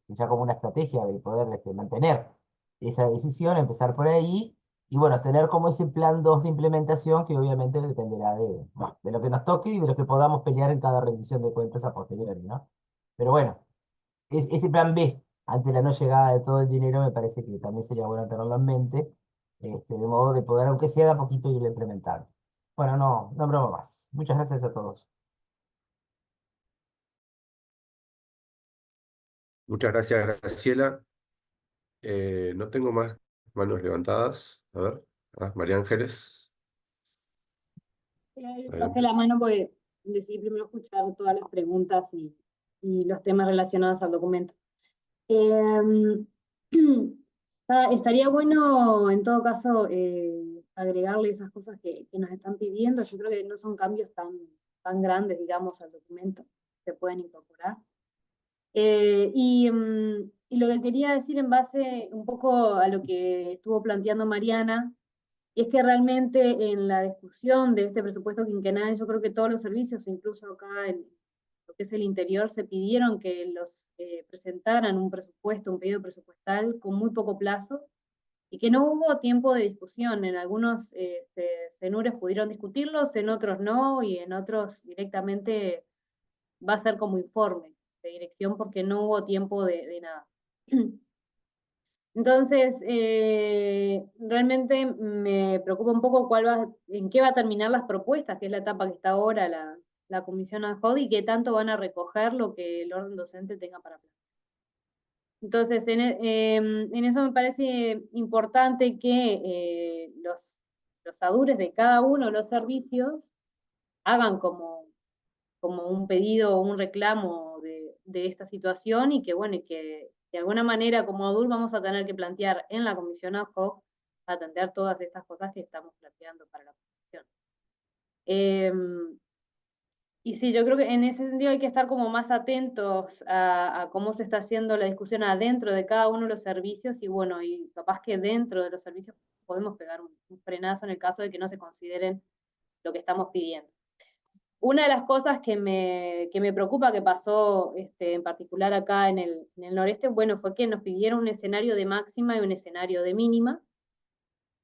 S6: ya como una estrategia de poder mantener esa decisión, empezar por ahí. Y bueno, tener como ese plan 2 de implementación que obviamente dependerá bueno, de lo que nos toque y de lo que podamos pelear en cada rendición de cuentas a posteriori, ¿no? Pero bueno, ese plan B, ante la no llegada de todo el dinero, me parece que también sería bueno tenerlo en mente, de modo de poder, aunque sea de a poquito, irlo implementando. Bueno, no broma más. Muchas gracias a todos.
S4: Muchas gracias, Graciela. No tengo más manos levantadas. A ver. María Ángeles,
S7: Bajé
S4: adelante.
S7: la mano porque decidí primero escuchar todas las preguntas y los temas relacionados al documento. Em, estaría bueno, en todo caso, agregarle esas cosas que nos están pidiendo. Yo creo que no son cambios tan grandes, digamos, al documento, se pueden incorporar. Y lo que quería decir en base un poco a lo que estuvo planteando Mariana, y es que realmente en la discusión de este presupuesto quinquenal, yo creo que todos los servicios, incluso acá en lo que es el interior, se pidieron que los presentaran un presupuesto, un pedido presupuestal con muy poco plazo, y que no hubo tiempo de discusión. En algunos cenures pudieron discutirlos, en otros no, y en otros directamente va a ser como informe de dirección porque no hubo tiempo de nada. Entonces, realmente me preocupa un poco en qué va a terminar las propuestas, que es la etapa que está ahora la comisión ad hoc, y qué tanto van a recoger lo que el orden docente tenga para plantear. Entonces, en eso me parece importante que los ADURES de cada uno de los servicios hagan como un pedido o un reclamo de esta situación, y que, bueno, y que de alguna manera como ADUR vamos a tener que plantear en la comisión ad hoc atender todas estas cosas que estamos planteando para la comisión. Y sí, yo creo que en ese sentido hay que estar como más atentos a cómo se está haciendo la discusión adentro de cada uno de los servicios, y bueno, y capaz que dentro de los servicios podemos pegar un frenazo en el caso de que no se consideren lo que estamos pidiendo. Una de las cosas que me preocupa que pasó en particular acá en el noreste, bueno, fue que nos pidieron un escenario de máxima y un escenario de mínima.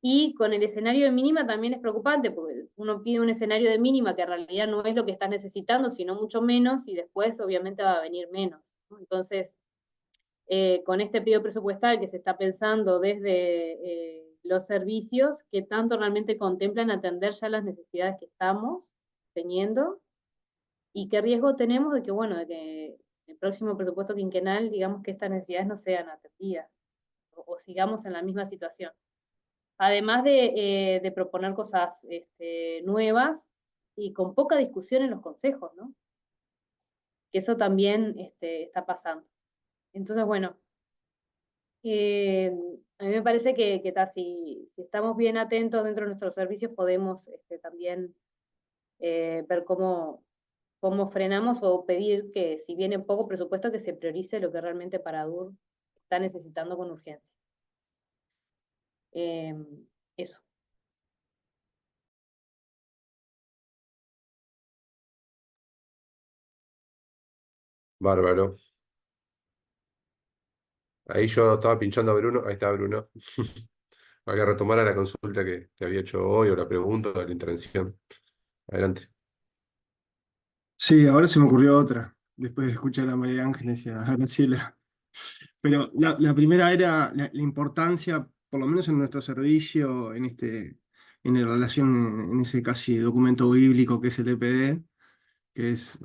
S7: Y con el escenario de mínima también es preocupante, porque uno pide un escenario de mínima que en realidad no es lo que estás necesitando, sino mucho menos, y después obviamente va a venir menos, ¿no? Entonces, con este pedido presupuestal que se está pensando desde los servicios, que tanto realmente contemplan atender ya las necesidades que estamos teniendo, y qué riesgo tenemos de que, bueno, de que el próximo presupuesto quinquenal, digamos, que estas necesidades no sean atendidas, o sigamos en la misma situación. Además de proponer cosas nuevas y con poca discusión en los consejos, ¿no? Que eso también está pasando. Entonces, bueno, a mí me parece que si estamos bien atentos dentro de nuestros servicios, podemos también ver cómo frenamos, o pedir que, si viene poco presupuesto, que se priorice lo que realmente para ADUR está necesitando con urgencia. Eso.
S4: Bárbaro. Ahí yo estaba pinchando a Bruno. Ahí está Bruno. Para que retomara la consulta que había hecho hoy, o la pregunta, o la intervención. Adelante.
S8: Sí, ahora se me ocurrió otra, después de escuchar a María Ángeles y a Graciela. Pero la primera era la importancia, por lo menos en nuestro servicio, en relación, en ese casi documento bíblico que es el EPD, que es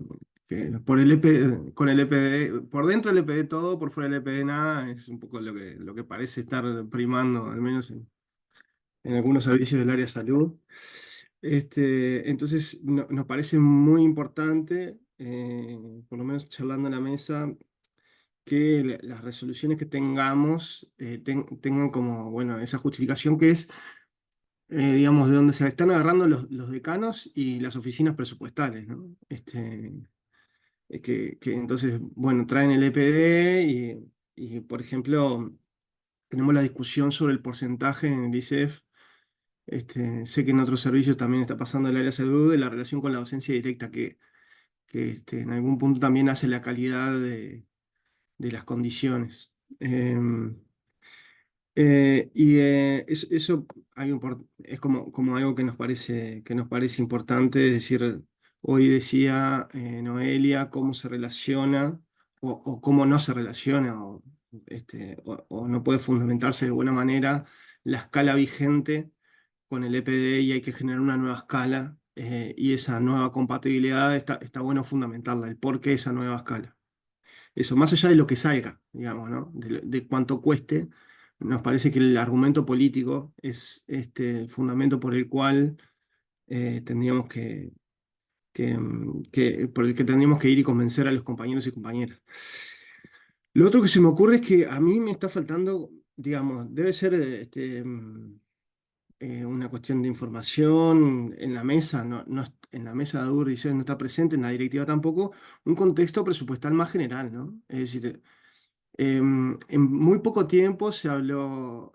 S8: que por el con el EPD, por dentro del EPD todo, por fuera del EPD nada, es un poco lo que parece estar primando, al menos en algunos servicios del área de salud. Entonces, nos parece muy importante, por lo menos charlando en la mesa, que las resoluciones que tengamos tengan como, bueno, esa justificación que es, digamos, de donde se están agarrando los decanos y las oficinas presupuestales, ¿no? Que entonces, bueno, traen el EPD por ejemplo, tenemos la discusión sobre el porcentaje en el ICEF. Sé que en otros servicios también está pasando el área de salud, de la relación con la docencia directa, que en algún punto también hace la calidad de las condiciones. Eso es como algo que nos parece importante, es decir, hoy decía Noelia cómo se relaciona o cómo no se relaciona o no puede fundamentarse de buena manera la escala vigente con el EPD y hay que generar una nueva escala y esa nueva compatibilidad está bueno fundamentarla, el por qué esa nueva escala. Eso, más allá de lo que salga, digamos, ¿no? De cuánto cueste, nos parece que el argumento político es el fundamento por el cual tendríamos por el que tendríamos que ir y convencer a los compañeros y compañeras. Lo otro que se me ocurre es que a mí me está faltando, digamos, debe ser una cuestión de información en la mesa, en la mesa de ADUR y no está presente, en la directiva tampoco, un contexto presupuestal más general, ¿no? Es decir, en muy poco tiempo se habló,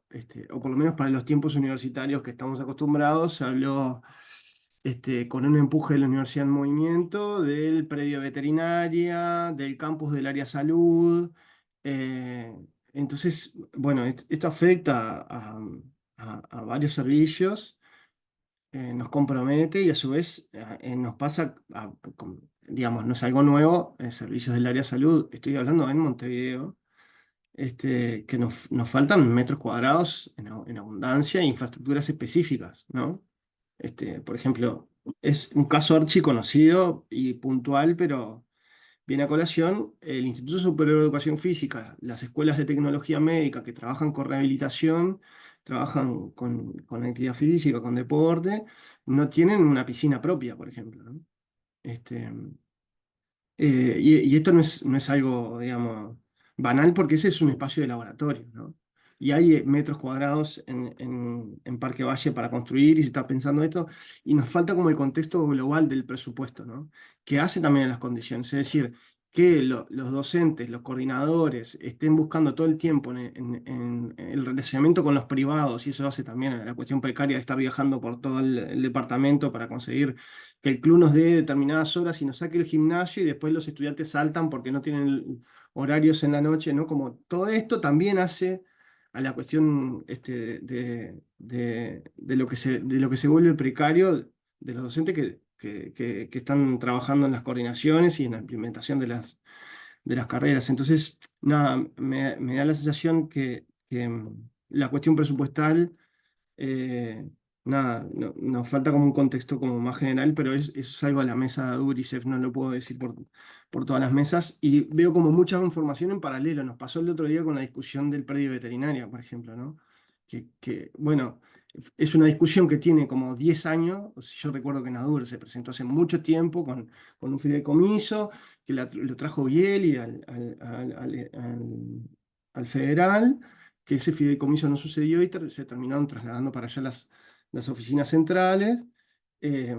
S8: o por lo menos para los tiempos universitarios que estamos acostumbrados, se habló con un empuje de la Universidad en Movimiento, del predio veterinaria, del campus del área salud. eh, entonces, bueno, esto afecta a varios servicios, nos compromete y a su vez nos pasa, digamos, no es algo nuevo, servicios del área salud, estoy hablando en Montevideo que nos faltan metros cuadrados en abundancia e infraestructuras específicas, ¿no? Por ejemplo, es un caso archiconocido y puntual, pero viene a colación, el Instituto Superior de Educación Física, las escuelas de tecnología médica que trabajan con rehabilitación, trabajan con actividad física, con deporte, no tienen una piscina propia, por ejemplo, ¿no? Este, y esto no es algo, digamos, banal porque ese es un espacio de laboratorio, ¿no? Y hay metros cuadrados en Parque Valle para construir y se está pensando esto, y nos falta como el contexto global del presupuesto, ¿no? Que hace también a las condiciones, es decir, que los docentes, los coordinadores estén buscando todo el tiempo en el relacionamiento con los privados, y eso hace también a la cuestión precaria de estar viajando por todo el departamento para conseguir que el club nos dé determinadas horas y nos saque el gimnasio y después los estudiantes saltan porque no tienen horarios en la noche, ¿no? Como todo esto también hace a la cuestión de lo que se vuelve precario de los docentes que están trabajando en las coordinaciones y en la implementación de las carreras. Entonces, nada, me da la sensación que la cuestión presupuestal nada, nos falta como un contexto como más general, pero eso es algo a la mesa de URICEF, no lo puedo decir por todas las mesas. Y veo como mucha información en paralelo. Nos pasó el otro día con la discusión del predio veterinaria, por ejemplo, ¿no? Bueno, es una discusión que tiene como 10 años. O sea, yo recuerdo que Nadur se presentó hace mucho tiempo con un fideicomiso, que lo trajo Bieli al federal, que ese fideicomiso no sucedió y se terminaron trasladando para allá las oficinas centrales. eh,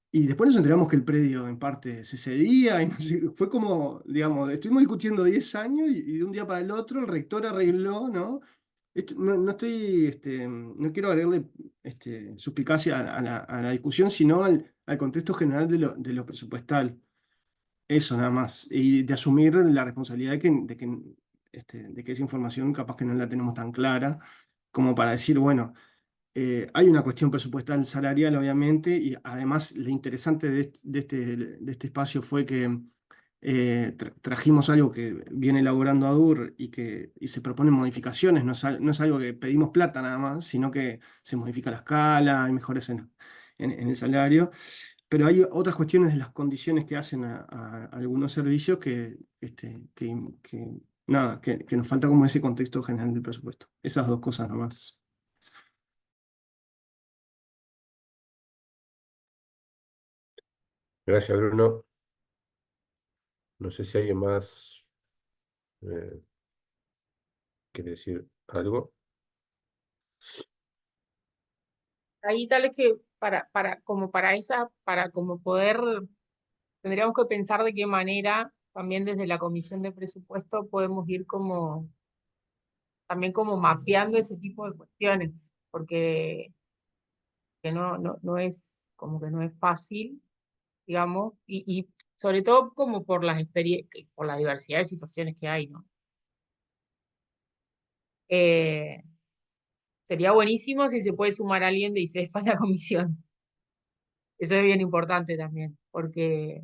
S8: y después nos enteramos que el predio en parte se cedía, y no sé, fue como, digamos, estuvimos discutiendo 10 años y de un día para el otro el rector arregló, ¿no? No estoy, no quiero agregarle suspicacia a la discusión, sino al contexto general de lo presupuestal. Eso nada más. Y de asumir la responsabilidad de que esa información capaz que no la tenemos tan clara como para decir, bueno, hay una cuestión presupuestal salarial, obviamente, y además lo interesante de este espacio fue que trajimos algo que viene elaborando ADUR y se proponen modificaciones, no es algo que pedimos plata nada más, sino que se modifica la escala, hay mejoras en el salario, pero hay otras cuestiones de las condiciones que hacen a algunos servicios nada, que nos falta como ese contexto general del presupuesto. Esas dos cosas nomás.
S4: Gracias, Bruno. No sé si alguien más eh, quiere decir algo.
S1: Ahí tal vez que para como poder, tendríamos que pensar de qué manera también desde la Comisión de Presupuesto podemos ir como, también como mapeando ese tipo de cuestiones, porque que no es, como que no es fácil, digamos, y sobre todo como por por la diversidad de situaciones que hay, ¿no? Sería buenísimo si se puede sumar a alguien de ICESPA a la comisión. Eso es bien importante también, porque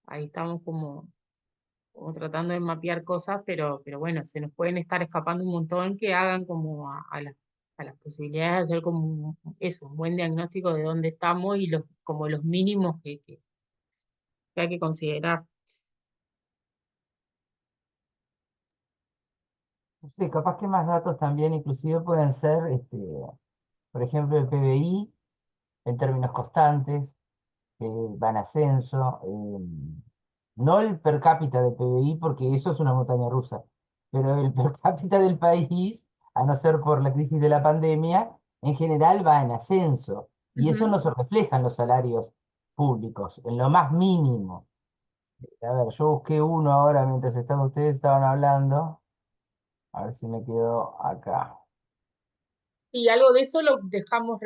S1: ahí estamos como tratando de mapear cosas, pero bueno, se nos pueden estar escapando un montón que hagan como a las posibilidades de hacer como un buen diagnóstico de dónde estamos y como los mínimos que hay que considerar.
S6: Sí, capaz que más datos también inclusive pueden ser, por ejemplo, el PBI en términos constantes, va en ascenso, no el per cápita de PBI, porque eso es una montaña rusa, pero el per cápita del país, a no ser por la crisis de la pandemia, en general va en ascenso, y eso no se refleja en los salarios públicos, en lo más mínimo. A ver, yo busqué uno ahora mientras ustedes estaban hablando, a ver si me quedo acá.
S1: Y algo de eso lo dejamos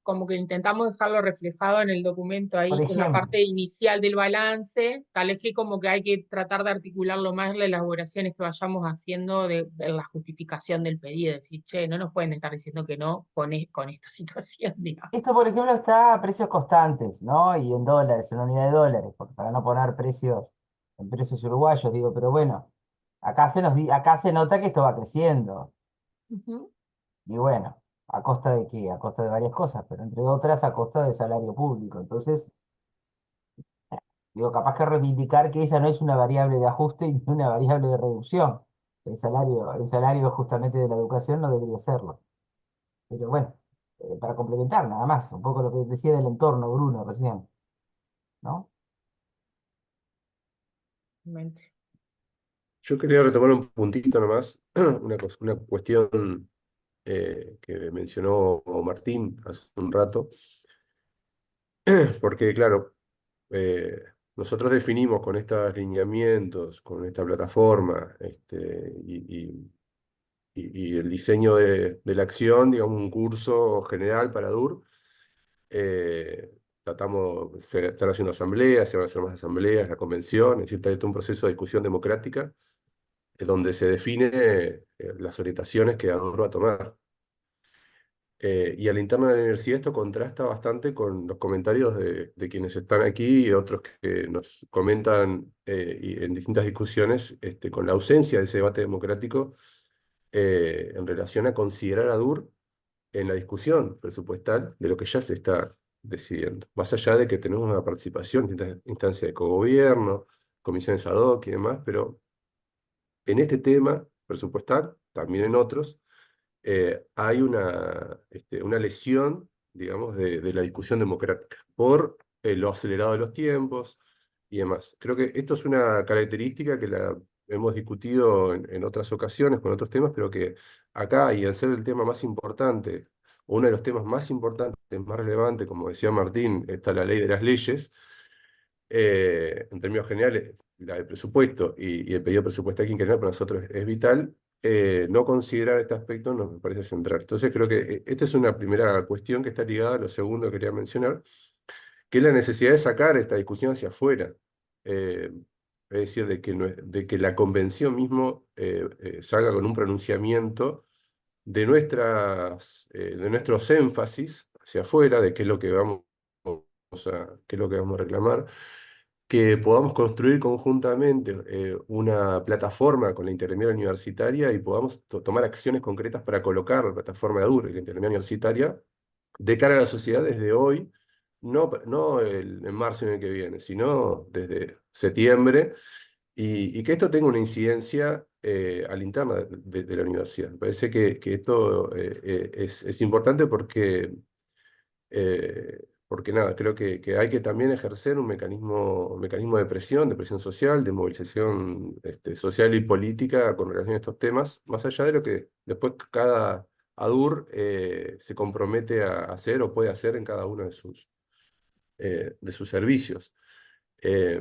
S1: como que intentamos dejarlo reflejado en el documento
S6: Por
S1: ahí, en la
S6: ejemplo,
S1: parte inicial del balance, tal es que como que hay que tratar de articularlo más en las elaboraciones que vayamos haciendo de la justificación del pedido, decir, che, no nos pueden estar diciendo que no con esta situación, digamos.
S6: esto, por ejemplo, está a precios constantes, ¿no? Y en dólares, en unidad de dólares, para no poner precios en precios uruguayos, digo, pero bueno, acá se nota que esto va creciendo.
S1: Ujú.
S6: Y bueno, ¿a costa de qué? A costa de varias cosas, pero entre otras a costa de salario público. Entonces, digo, capaz que reivindicar que esa no es una variable de ajuste y una variable de reducción. El salario justamente de la educación no debería serlo. Pero bueno, para complementar nada más, un poco lo que decía del entorno, Bruno, recién, ¿no?
S1: Mente.
S4: Yo quería retomar un puntito nomás, una cuestión que mencionó Martín hace un rato, porque claro, eh, nosotros definimos con estos lineamientos, con esta plataforma, y el diseño de la acción, digamos, un curso general para DUR. Están haciendo asambleas, se van a hacer más asambleas, la convención, es decir, hay todo un proceso de discusión democrática donde se define las orientaciones que ADUR va a tomar. Y a la interna de la universidad esto contrasta bastante con los comentarios de quienes están aquí y otros que nos comentan en distintas discusiones con la ausencia de ese debate democrático en relación a considerar a DUR en la discusión presupuestal de lo que ya se está decidiendo. Más allá de que tenemos una participación en distintas instancias de cogobierno, comisiones ad hoc y demás, pero en este tema presupuestal, también en otros, hay una lesión, digamos, de la discusión democrática por lo acelerado de los tiempos y demás. Creo que esto es una característica que la hemos discutido en otras ocasiones con otros temas, pero que acá, y al ser el tema más importante, o uno de los temas más importantes, más relevantes, como decía Martín, está la ley de las leyes, en términos generales, la del presupuesto y el pedido presupuestal quinquenal para nosotros es vital. No considerar este aspecto nos parece central. Entonces creo que esta es una primera cuestión que está ligada a lo segundo que quería mencionar, que es la necesidad de sacar esta discusión hacia afuera. Eh, es decir, de que la convención mismo salga con un pronunciamiento de nuestros énfasis hacia afuera, de qué es lo que qué es lo que vamos a reclamar, que podamos construir conjuntamente una plataforma con la intermedia universitaria y podamos tomar acciones concretas para colocar la plataforma de ADUR, la intermedia universitaria, de cara a la sociedad desde hoy, no en marzo del año que viene, sino desde septiembre, y que esto tenga una incidencia a la interna de la universidad. Me parece que esto es importante porque nada, creo que hay que también ejercer un mecanismo de presión social, de movilización social y política con relación a estos temas, más allá de lo que después cada ADUR se compromete a hacer o puede hacer en cada uno de sus servicios. Eh,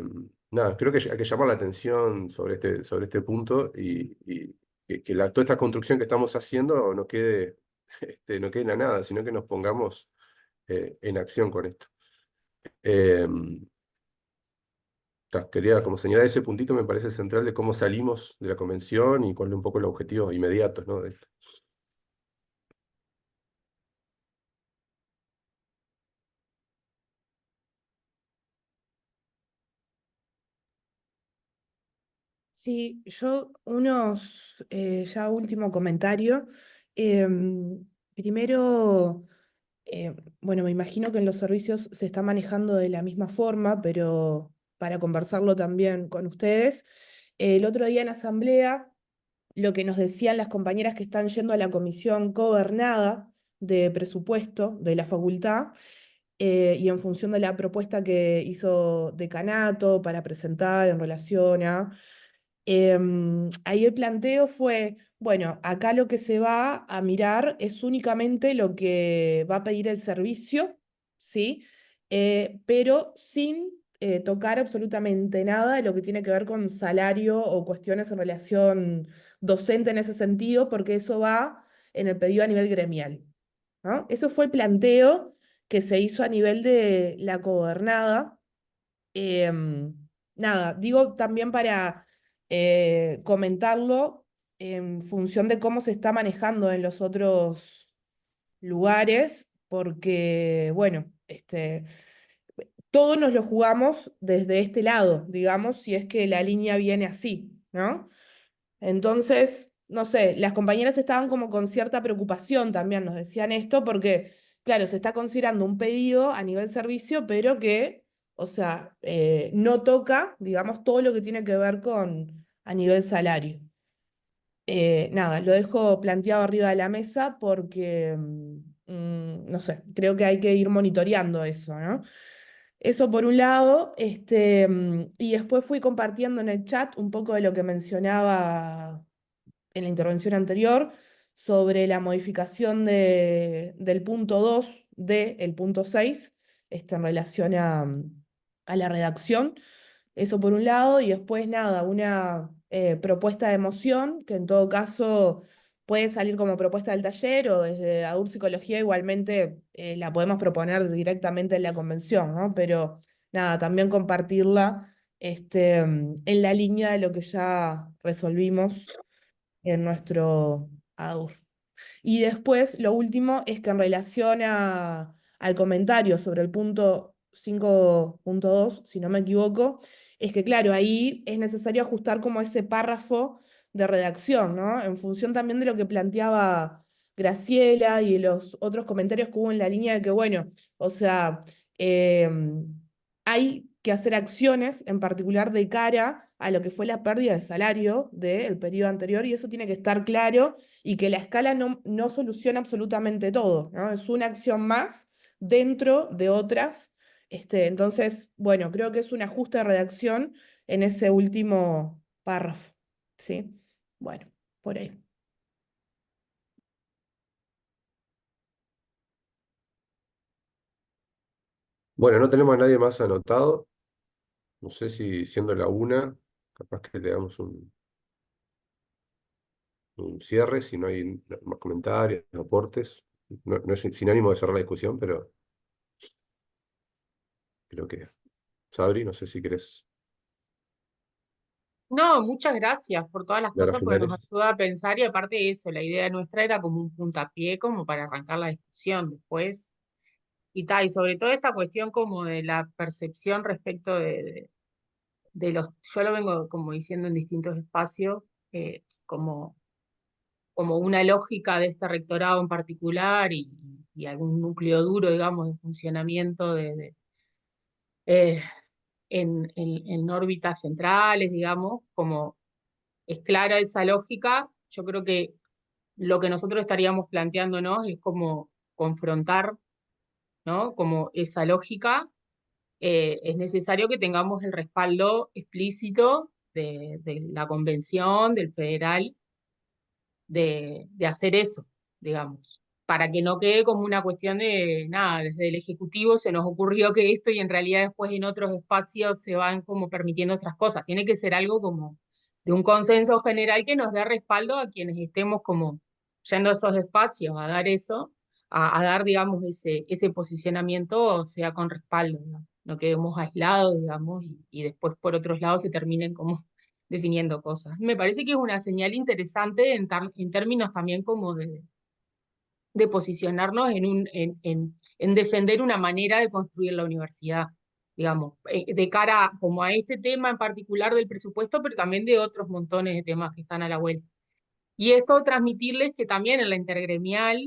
S4: Nada, creo que hay que llamar la atención sobre este punto y que toda esta construcción que estamos haciendo no quede, no quede en la nada, sino que nos pongamos en acción con esto. Eh, Quería como señalar ese puntito, me parece central de cómo salimos de la convención y cuál es un poco el objetivo inmediato, ¿no? de esto.
S3: Sí, yo ya último comentario. Primero, bueno, me imagino que en los servicios se está manejando de la misma forma, pero para conversarlo también con ustedes, el otro día en asamblea, lo que nos decían las compañeras que están yendo a la comisión gobernada de presupuesto de la facultad, y en función de la propuesta que hizo decanato para presentar en relación a ahí el planteo fue, bueno, acá lo que se va a mirar es únicamente lo que va a pedir el servicio, ¿sí? Pero sin tocar absolutamente nada de lo que tiene que ver con salario o cuestiones en relación docente en ese sentido, porque eso va en el pedido a nivel gremial, ¿no? Eso fue el planteo que se hizo a nivel de la cogobernada. Em, Nada, digo también para comentarlo en función de cómo se está manejando en los otros lugares, porque, bueno, todos nos lo jugamos desde este lado, digamos, si es que la línea viene así, ¿no? Entonces, no sé, las compañeras estaban como con cierta preocupación también, nos decían esto, porque, claro, se está considerando un pedido a nivel servicio, pero que, o sea, no toca, digamos, todo lo que tiene que ver con a nivel salario. Nada, lo dejo planteado arriba de la mesa porque, no sé, creo que hay que ir monitoreando eso, ¿no? Eso por un lado, y después fui compartiendo en el chat un poco de lo que mencionaba en la intervención anterior sobre la modificación del punto 2 del punto 6, en relación a la redacción. Eso por un lado, y después nada, una propuesta de moción, que en todo caso puede salir como propuesta del taller o desde ADUR Psicología igualmente la podemos proponer directamente en la convención, ¿no? Pero nada, también compartirla en la línea de lo que ya resolvimos en nuestro ADUR. Y después, lo último es que en relación al comentario sobre el punto 5.2, si no me equivoco, es que claro, ahí es necesario ajustar como ese párrafo de redacción, ¿no? En función también de lo que planteaba Graciela y los otros comentarios que hubo en la línea de que, bueno, o sea, hay que hacer acciones en particular de cara a lo que fue la pérdida de salario del periodo anterior y eso tiene que estar claro y que la escala no soluciona absolutamente todo, ¿no? Es una acción más dentro de otras. Entonces, bueno, creo que es un ajuste de redacción en ese último párrafo, ¿sí? Bueno, por ahí.
S4: Bueno, no tenemos a nadie más anotado. No sé si siendo la una, capaz que le damos un cierre, si no hay más comentarios, aportes. No es sin ánimo de cerrar la discusión, pero creo que, Sabri, no sé si querés
S1: No, muchas gracias por todas las
S4: dar a
S1: cosas porque nos
S4: finales.
S1: ayuda a pensar y aparte de eso, la idea nuestra era como un puntapié como para arrancar la discusión después y tal, y sobre todo esta cuestión como de la percepción respecto de los, yo lo vengo como diciendo en distintos espacios, como, como una lógica de este rectorado en particular y algún núcleo duro, digamos, de funcionamiento eh, en órbitas centrales, digamos, como es clara esa lógica, yo creo que lo que nosotros estaríamos planteándonos es como confrontar, ¿no? Como esa lógica, es necesario que tengamos el respaldo explícito de la convención, del federal, de hacer eso, digamos, para que no quede como una cuestión de, nada, desde el Ejecutivo se nos ocurrió que esto y en realidad después en otros espacios se van como permitiendo otras cosas. Tiene que ser algo como de un consenso general que nos dé respaldo a quienes estemos como yendo a esos espacios a dar eso, a dar, digamos, ese posicionamiento, o sea, con respaldo, ¿no? No quedemos aislados, digamos, y después por otros lados se terminen como definiendo cosas. Me parece que es una señal interesante en términos también como de posicionarnos en defender una manera de construir la universidad. digamos, de cara como a este tema en particular del presupuesto, pero también de otros montones de temas que están a la vuelta. Y esto transmitirles que también en la intergremial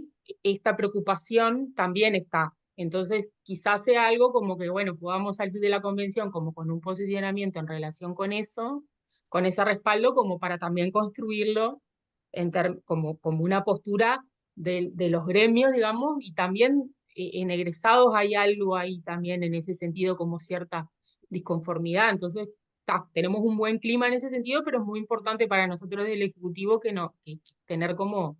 S1: esta preocupación también está. Entonces, quizás sea algo como que, bueno, podamos salir de la convención como con un posicionamiento en relación con eso, con ese respaldo, como para también construirlo como una postura de los gremios, digamos, y también en egresados hay algo ahí también en ese sentido, como cierta disconformidad. Entonces, tenemos un buen clima en ese sentido, pero es muy importante para nosotros del Ejecutivo que tener como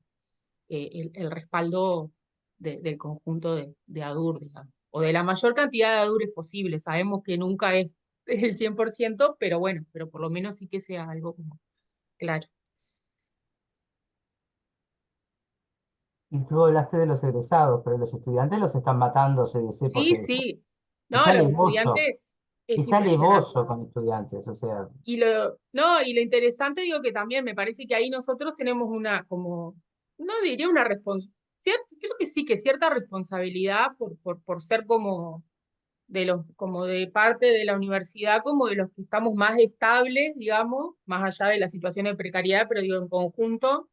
S1: el respaldo del conjunto de ADUR, digamos, o de la mayor cantidad de ADURes posible. Sabemos que nunca es el 100%, pero bueno, pero por lo menos sí que sea algo como claro.
S6: Y tú hablaste de los egresados, pero los estudiantes los están matando CDC por
S1: Sí,
S6: CDC.
S1: sí.
S6: Es
S1: No, los
S6: alevoso,
S1: estudiantes es
S6: es
S1: impresionante.
S6: alevoso con estudiantes, o sea,
S1: Y lo interesante, digo que también me parece que ahí nosotros tenemos una, como, no diría una responsabilidad, creo que sí, que cierta responsabilidad por ser como de parte de la universidad, como de los que estamos más estables, digamos, más allá de la situación de precariedad, pero digo en conjunto.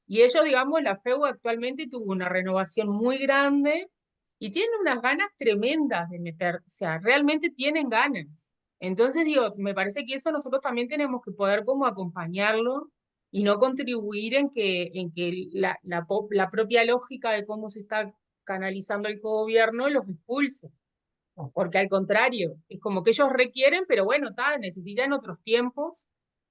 S1: Y ellos, digamos, la FEU actualmente tuvo una renovación muy grande y tienen unas ganas tremendas de meter, o sea, realmente tienen ganas. Entonces, digo, me parece que eso nosotros también tenemos que poder como acompañarlo y no contribuir en que la propia lógica de cómo se está canalizando el gobierno los expulse. Porque al contrario, es como que ellos requieren, pero bueno, necesitan otros tiempos.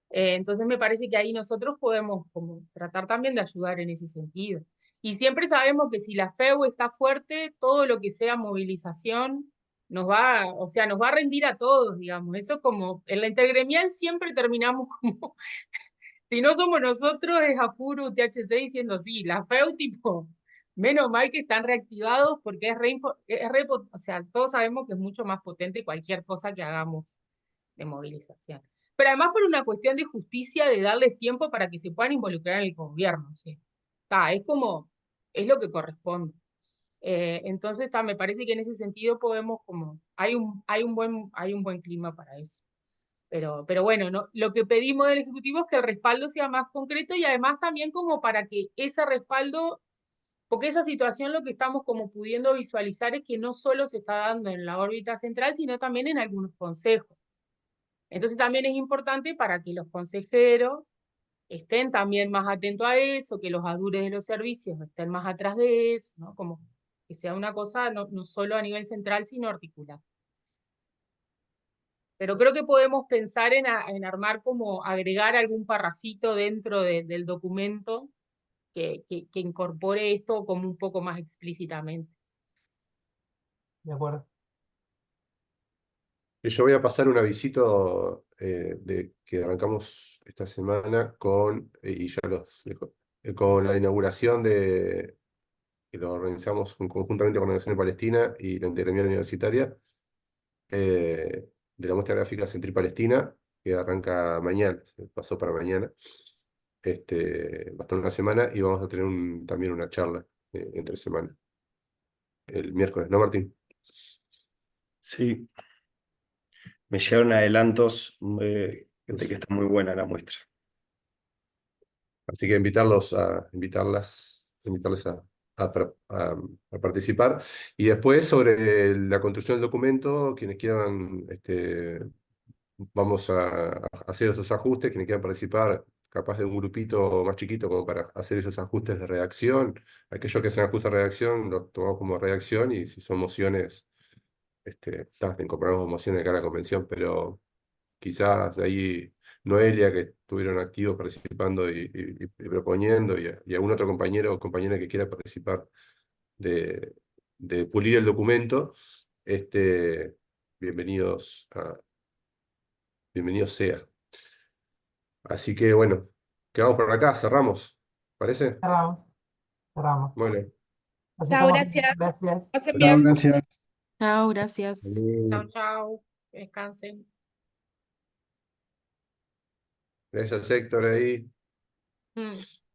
S1: Entonces me parece que ahí nosotros podemos como tratar también de ayudar en ese sentido. Y siempre sabemos que si la FEU está fuerte, todo lo que sea movilización o sea, nos va a rendir a todos, digamos. Eso como, en la intergremial siempre terminamos como, si no somos nosotros, es Apuru, THC diciendo sí, la FEU tipo, menos mal que están reactivados porque o sea, todos sabemos que es mucho más potente cualquier cosa que hagamos de movilización. Pero además por una cuestión de justicia, de darles tiempo para que se puedan involucrar en el gobierno, ¿sí? Es como, es lo que corresponde. Entonces, me parece que en ese sentido podemos como, hay un buen clima para eso. Pero bueno, no, lo que pedimos del Ejecutivo es que el respaldo sea más concreto y además también como para que ese respaldo, porque esa situación lo que estamos como pudiendo visualizar es que no solo se está dando en la órbita central, sino también en algunos consejos. Entonces también es importante para que los consejeros estén también más atentos a eso, que los adures de los servicios estén más atrás de eso, ¿no? Como que sea una cosa no solo a nivel central, sino articular. Pero creo que podemos pensar en armar como agregar algún parrafito dentro del documento que incorpore esto como un poco más explícitamente.
S6: de acuerdo.
S4: Y yo voy a pasar un avisito que arrancamos esta semana y ya con la inauguración que lo organizamos conjuntamente con la Organización Palestina y la Intergremial Universitaria, de la muestra gráfica Central Palestina, que arranca mañana, se pasó para mañana. Va a estar una semana y vamos a tener también una charla entre semana, el miércoles, ¿no, Martín?
S5: Sí, me llegaron adelantos de que está muy buena la muestra.
S4: Así que invitarles a participar. Y después, sobre la construcción del documento, quienes quieran, vamos a hacer esos ajustes, quienes quieran participar, capaz de un grupito más chiquito como para hacer esos ajustes de redacción. Aquellos que hacen ajustes de redacción, los tomamos como redacción y si son mociones, incorporamos mociones de cara a la convención, pero quizás de ahí Noelia, que estuvieron activos participando y proponiendo, y algún otro compañero o compañera que quiera participar de pulir el documento, bienvenidos bienvenido sea. Así que bueno, quedamos por acá, cerramos, ¿parece?
S6: Cerramos, cerramos.
S4: Bueno.
S6: Así
S3: Chao,
S6: estamos.
S3: gracias.
S6: Gracias.
S3: Pasen
S8: Chao,
S3: bien.
S8: gracias.
S9: Chao, gracias.
S1: Chao, chao. Descansen.
S4: Gracias, Héctor, ahí.
S1: Mm.